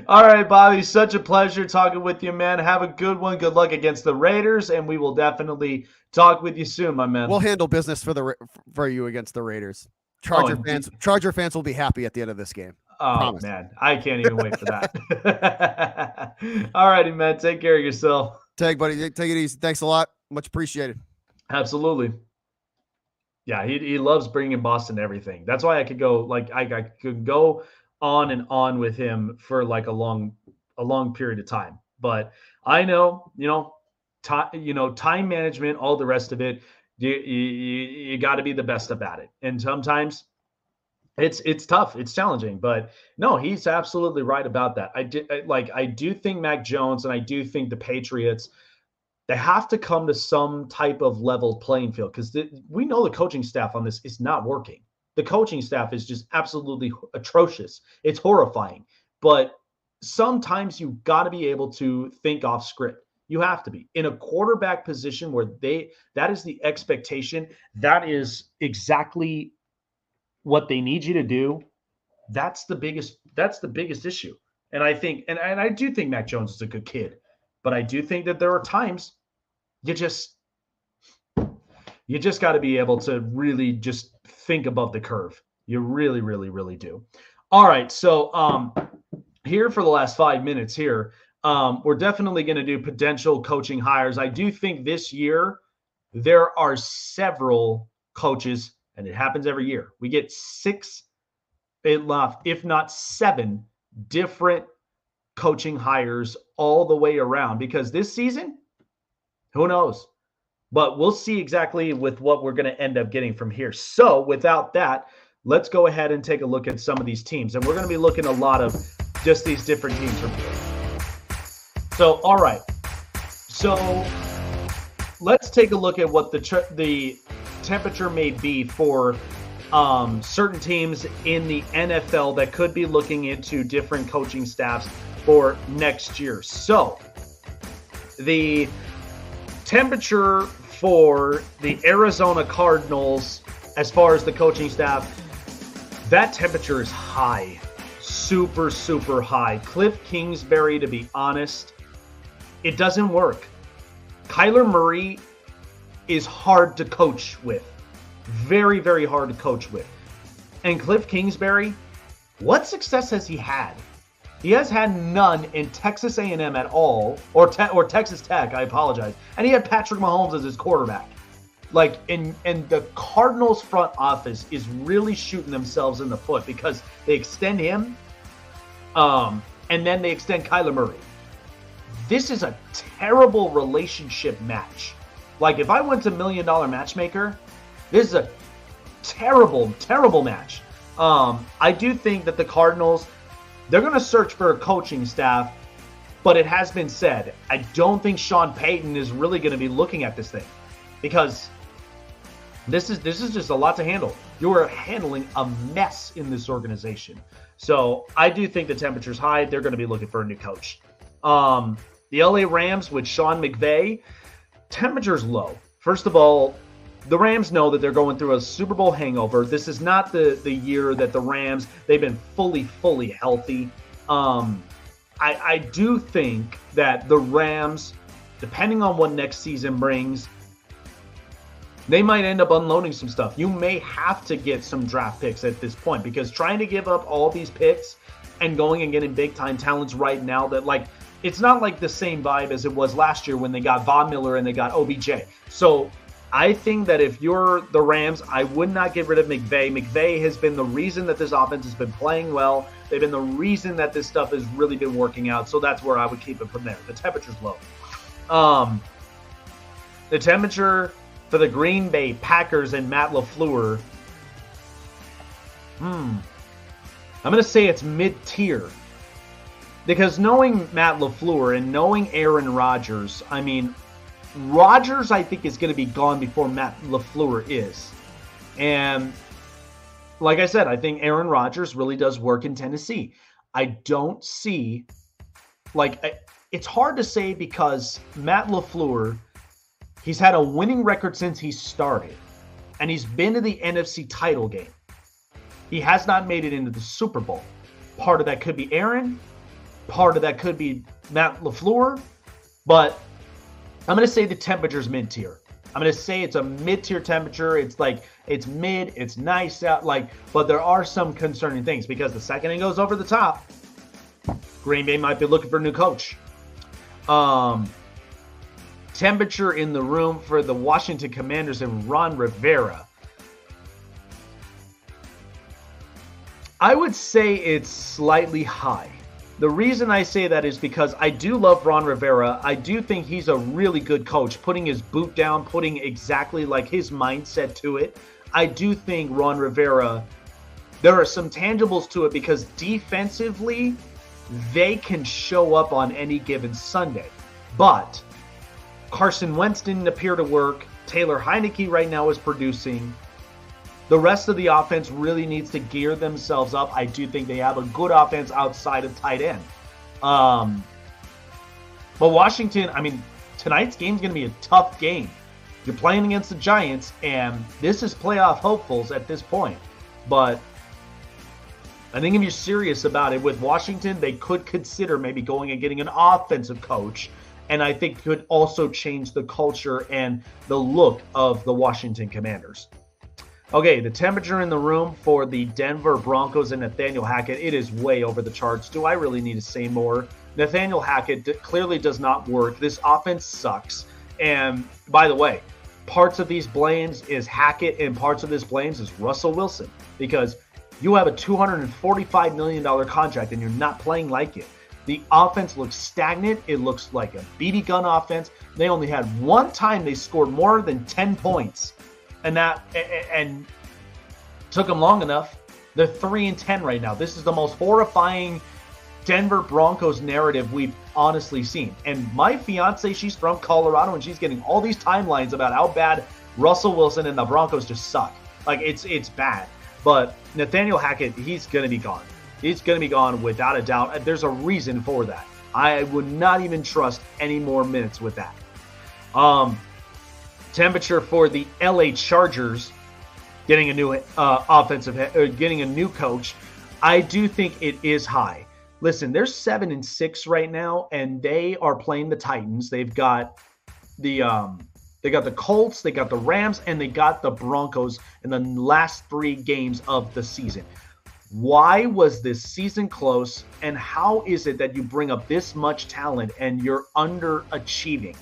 All right, Bobby, such a pleasure talking with you, man. Have a good one. Good luck against the Raiders, and we will definitely talk with you soon, my man. We'll handle business for you against the Raiders. Charger fans will be happy at the end of this game. Oh, promise. Man, I can't even wait for that. All righty, man. Take care of yourself. Take it easy. Thanks a lot. Much appreciated. Absolutely. Yeah, he loves bringing Boston to everything. That's why I could go I could go on and on with him for like a long period of time. But I know, time management, all the rest of it, you got to be the best about it. And sometimes it's tough, it's challenging, but no, he's absolutely right about that. I do think Mac Jones and I do think the Patriots, they have to come to some type of level playing field, because we know the coaching staff on this is not working. The coaching staff is just absolutely atrocious. It's horrifying. But sometimes you got to be able to think off script. You have to be in a quarterback position where that is the expectation. That is exactly what they need you to do. That's the biggest issue. And I think, and I do think Mac Jones is a good kid, but I do think that there are times you just got to be able to really just think above the curve. You really, really, really do. All right. So here for the last 5 minutes here, we're definitely going to do potential coaching hires. I do think this year there are several coaches, and it happens every year. We get 6, if not 7 different coaching hires all the way around, because this season, who knows? But we'll see exactly with what we're going to end up getting from here. So without that, let's go ahead and take a look at some of these teams. And we're going to be looking a lot of just these different teams from here. So, all right. So let's take a look at what the temperature may be for certain teams in the NFL that could be looking into different coaching staffs for next year. So the temperature for the Arizona Cardinals, as far as the coaching staff, that temperature is high. Super, super high. Cliff Kingsbury, to be honest, it doesn't work. Kyler Murray is hard to coach with. Very, very hard to coach with. And Cliff Kingsbury, what success has he had? He has had none in Texas A&M at all, or Texas Tech, I apologize. And he had Patrick Mahomes as his quarterback. Like, and the Cardinals front office is really shooting themselves in the foot because they extend him, and then they extend Kyler Murray. This is a terrible relationship match. Like, if I went to $1 Million Matchmaker, this is a terrible, terrible match. I do think that the Cardinals, they're going to search for a coaching staff, but it has been said, I don't think Sean Payton is really going to be looking at this thing because this is just a lot to handle. You are handling a mess in this organization. So I do think the temperature's high. They're going to be looking for a new coach. The LA Rams with Sean McVay, temperature's low. First of all, the Rams know that they're going through a Super Bowl hangover. This is not the year that the Rams, they've been fully healthy. I do think that the Rams, depending on what next season brings, they might end up unloading some stuff. You may have to get some draft picks at this point because trying to give up all these picks and going and getting big-time talents right now that, like, it's not like the same vibe as it was last year when they got Von Miller and they got OBJ. So I think that if you're the Rams, I would not get rid of McVay. McVay has been the reason that this offense has been playing well. They've been the reason that this stuff has really been working out. So that's where I would keep it from there. The temperature's low. The temperature for the Green Bay Packers and Matt LaFleur, I'm going to say it's mid-tier. Because knowing Matt LaFleur and knowing Aaron Rodgers, I mean, Rodgers, I think, is going to be gone before Matt LaFleur is. And like I said, I think Aaron Rodgers really does work in Tennessee. I don't see, it's hard to say because Matt LaFleur, he's had a winning record since he started. And he's been to the NFC title game. He has not made it into the Super Bowl. Part of that could be Aaron. Part of that could be Matt LaFleur. But I'm going to say the temperature's mid-tier. I'm going to say it's a mid-tier temperature. It's like, it's mid, it's nice out, but there are some concerning things because the second it goes over the top, Green Bay might be looking for a new coach. Temperature in the room for the Washington Commanders and Ron Rivera. I would say it's slightly high. The reason I say that is because I do love Ron Rivera. I do think he's a really good coach, putting his boot down, putting exactly like his mindset to it. I do think Ron Rivera, there are some tangibles to it because defensively, they can show up on any given Sunday. But Carson Wentz didn't appear to work. Taylor Heineke right now is producing. The rest of the offense really needs to gear themselves up. I do think they have a good offense outside of tight end. But Washington, I mean, tonight's game is going to be a tough game. You're playing against the Giants, and this is playoff hopefuls at this point. But I think if you're serious about it, with Washington, they could consider maybe going and getting an offensive coach. And I think could also change the culture and the look of the Washington Commanders. Okay, the temperature in the room for the Denver Broncos and Nathaniel Hackett, it is way over the charts. Do I really need to say more? Nathaniel Hackett clearly does not work. This offense sucks. And by the way, parts of these blames is Hackett and parts of this blames is Russell Wilson. Because you have a $245 million contract and you're not playing like it. The offense looks stagnant. It looks like a BB gun offense. They only had one time they scored more than 10 points. And took them long enough. They're 3-10 right now. This is the most horrifying Denver Broncos narrative we've honestly seen. And my fiance, she's from Colorado, and she's getting all these timelines about how bad Russell Wilson and the Broncos just suck. Like, it's bad. But Nathaniel Hackett, he's going to be gone. He's going to be gone without a doubt. There's a reason for that. I would not even trust any more minutes with that. Temperature for the LA Chargers getting a new getting a new coach. I do think it is high. Listen, they're 7-6 right now, and they are playing the Titans. They've got the Colts, they got the Rams, and they got the Broncos in the last 3 games of the season. Why was this season close, and how is it that you bring up this much talent and you're underachieving?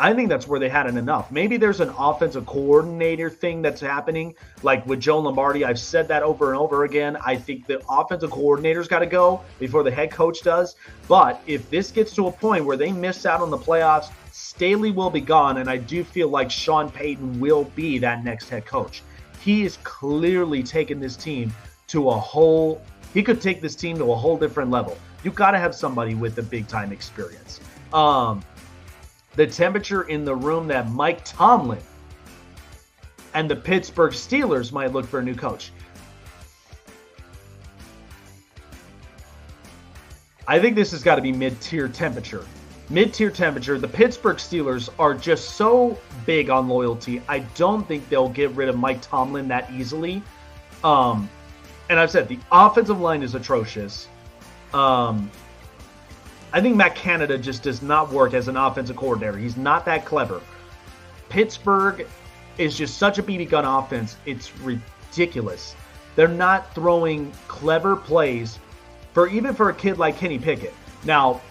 I think that's where they hadn't enough. Maybe there's an offensive coordinator thing that's happening, like with Joe Lombardi. I've said that over and over again. I think the offensive coordinator's got to go before the head coach does. But if this gets to a point where they miss out on the playoffs, Staley will be gone, and I do feel like Sean Payton will be that next head coach. He is clearly taking this team to he could take this team to a whole different level. You got to have somebody with the big-time experience. The temperature in the room that Mike Tomlin and the Pittsburgh Steelers might look for a new coach. I think this has got to be mid-tier temperature. Mid-tier temperature, the Pittsburgh Steelers are just so big on loyalty. I don't think they'll get rid of Mike Tomlin that easily. And I've said the offensive line is atrocious. I think Matt Canada just does not work as an offensive coordinator. He's not that clever. Pittsburgh is just such a BB gun offense. It's ridiculous. They're not throwing clever plays even for a kid like Kenny Pickett. Now,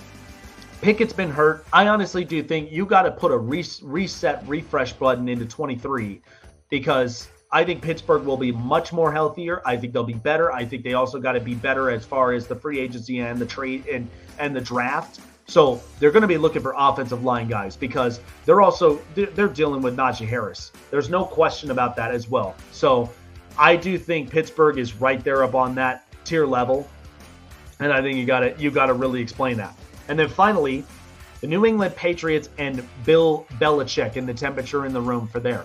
Pickett's been hurt. I honestly do think you got to put a refresh button into 23 because I think Pittsburgh will be much more healthier. I think they'll be better. I think they also got to be better as far as the free agency and the trade and the draft. So they're going to be looking for offensive line guys because they're dealing with Najee Harris. There's no question about that as well. So I do think Pittsburgh is right there up on that tier level, and I think you got to really explain that. And then finally, the New England Patriots and Bill Belichick and the temperature in the room for there.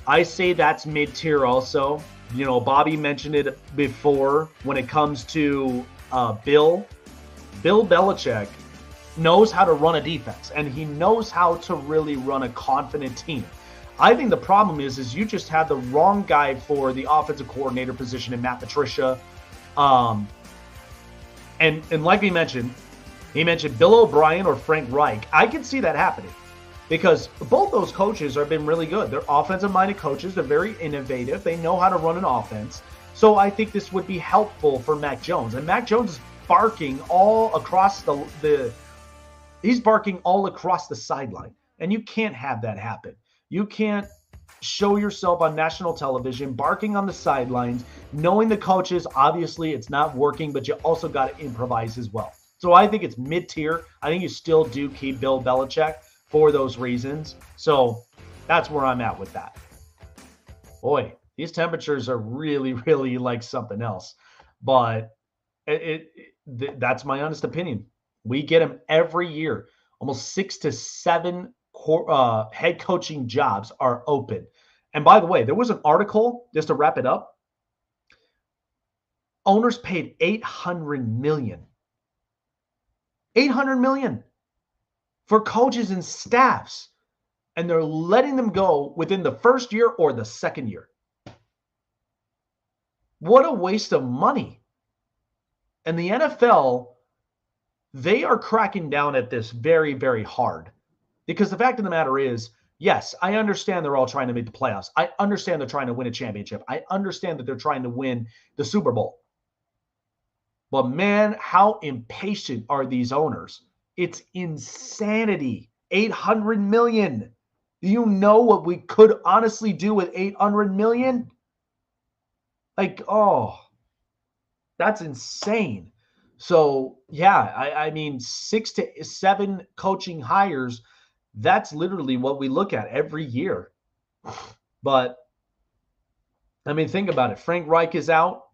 I say that's mid-tier also. You know, Bobby mentioned it before when it comes to Bill Belichick knows how to run a defense, and he knows how to really run a confident team. I think the problem is you just had the wrong guy for the offensive coordinator position in Matt Patricia. And like he mentioned Bill O'Brien or Frank Reich. I can see that happening because both those coaches have been really good. They're offensive-minded coaches. They're very innovative. They know how to run an offense. So I think this would be helpful for Mac Jones. And Mac Jones is barking all across he's barking all across the sideline. And you can't have that happen. You can't show yourself on national television barking on the sidelines, knowing the coaches, obviously it's not working, but you also got to improvise as well. So I think it's mid-tier. I think you still do keep Bill Belichick for those reasons. So that's where I'm at with that. Boy, these temperatures are really, really like something else. But that's my honest opinion. We get them every year. Almost 6 to 7 head coaching jobs are open. And by the way, there was an article, just to wrap it up. Owners paid $800 million. $800 million for coaches and staffs. And they're letting them go within the first year or the second year. What a waste of money. And the NFL, they are cracking down at this very, very hard. Because the fact of the matter is, yes, I understand they're all trying to make the playoffs. I understand they're trying to win a championship. I understand that they're trying to win the Super Bowl. But man, how impatient are these owners? It's insanity. $800 million. Do you know what we could honestly do with $800 million? Like, oh, that's insane. So, yeah, I mean, 6 to 7 coaching hires, that's literally what we look at every year. But, I mean, think about it. Frank Reich is out.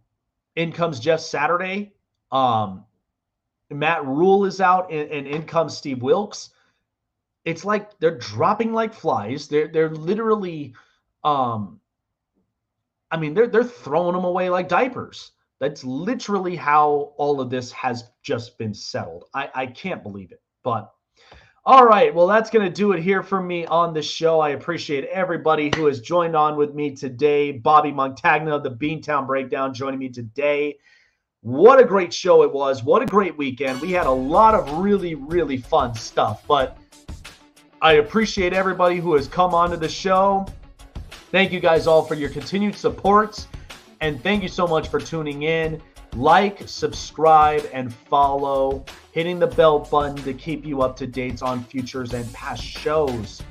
In comes Jeff Saturday. Matt Rule is out, and in comes Steve Wilkes. It's like they're dropping like flies. They're literally I mean, they're throwing them away like diapers. That's literally how all of this has just been settled. I can't believe it. But all right, well, that's going to do it here for me on the show. I appreciate everybody who has joined on with me today. Bobby Montagna of the Beantown Breakdown joining me today. What a great show it was. What a great weekend. We had a lot of really, really fun stuff. But I appreciate everybody who has come onto the show. Thank you guys all for your continued support. And thank you so much for tuning in. Like, subscribe, and follow. Hitting the bell button to keep you up to date on futures and past shows.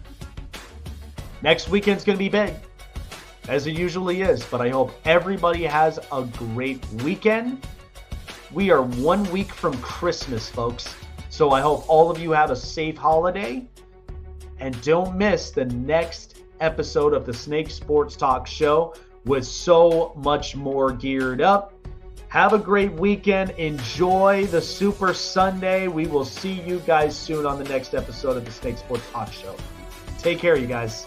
Next weekend's going to be big, as it usually is. But I hope everybody has a great weekend. We are 1 week from Christmas, folks. So I hope all of you have a safe holiday. And don't miss the next episode of the Snake Sports Talk Show with so much more geared up. Have a great weekend. Enjoy the Super Sunday. We will see you guys soon on the next episode of the Snake Sports Talk Show. Take care, you guys.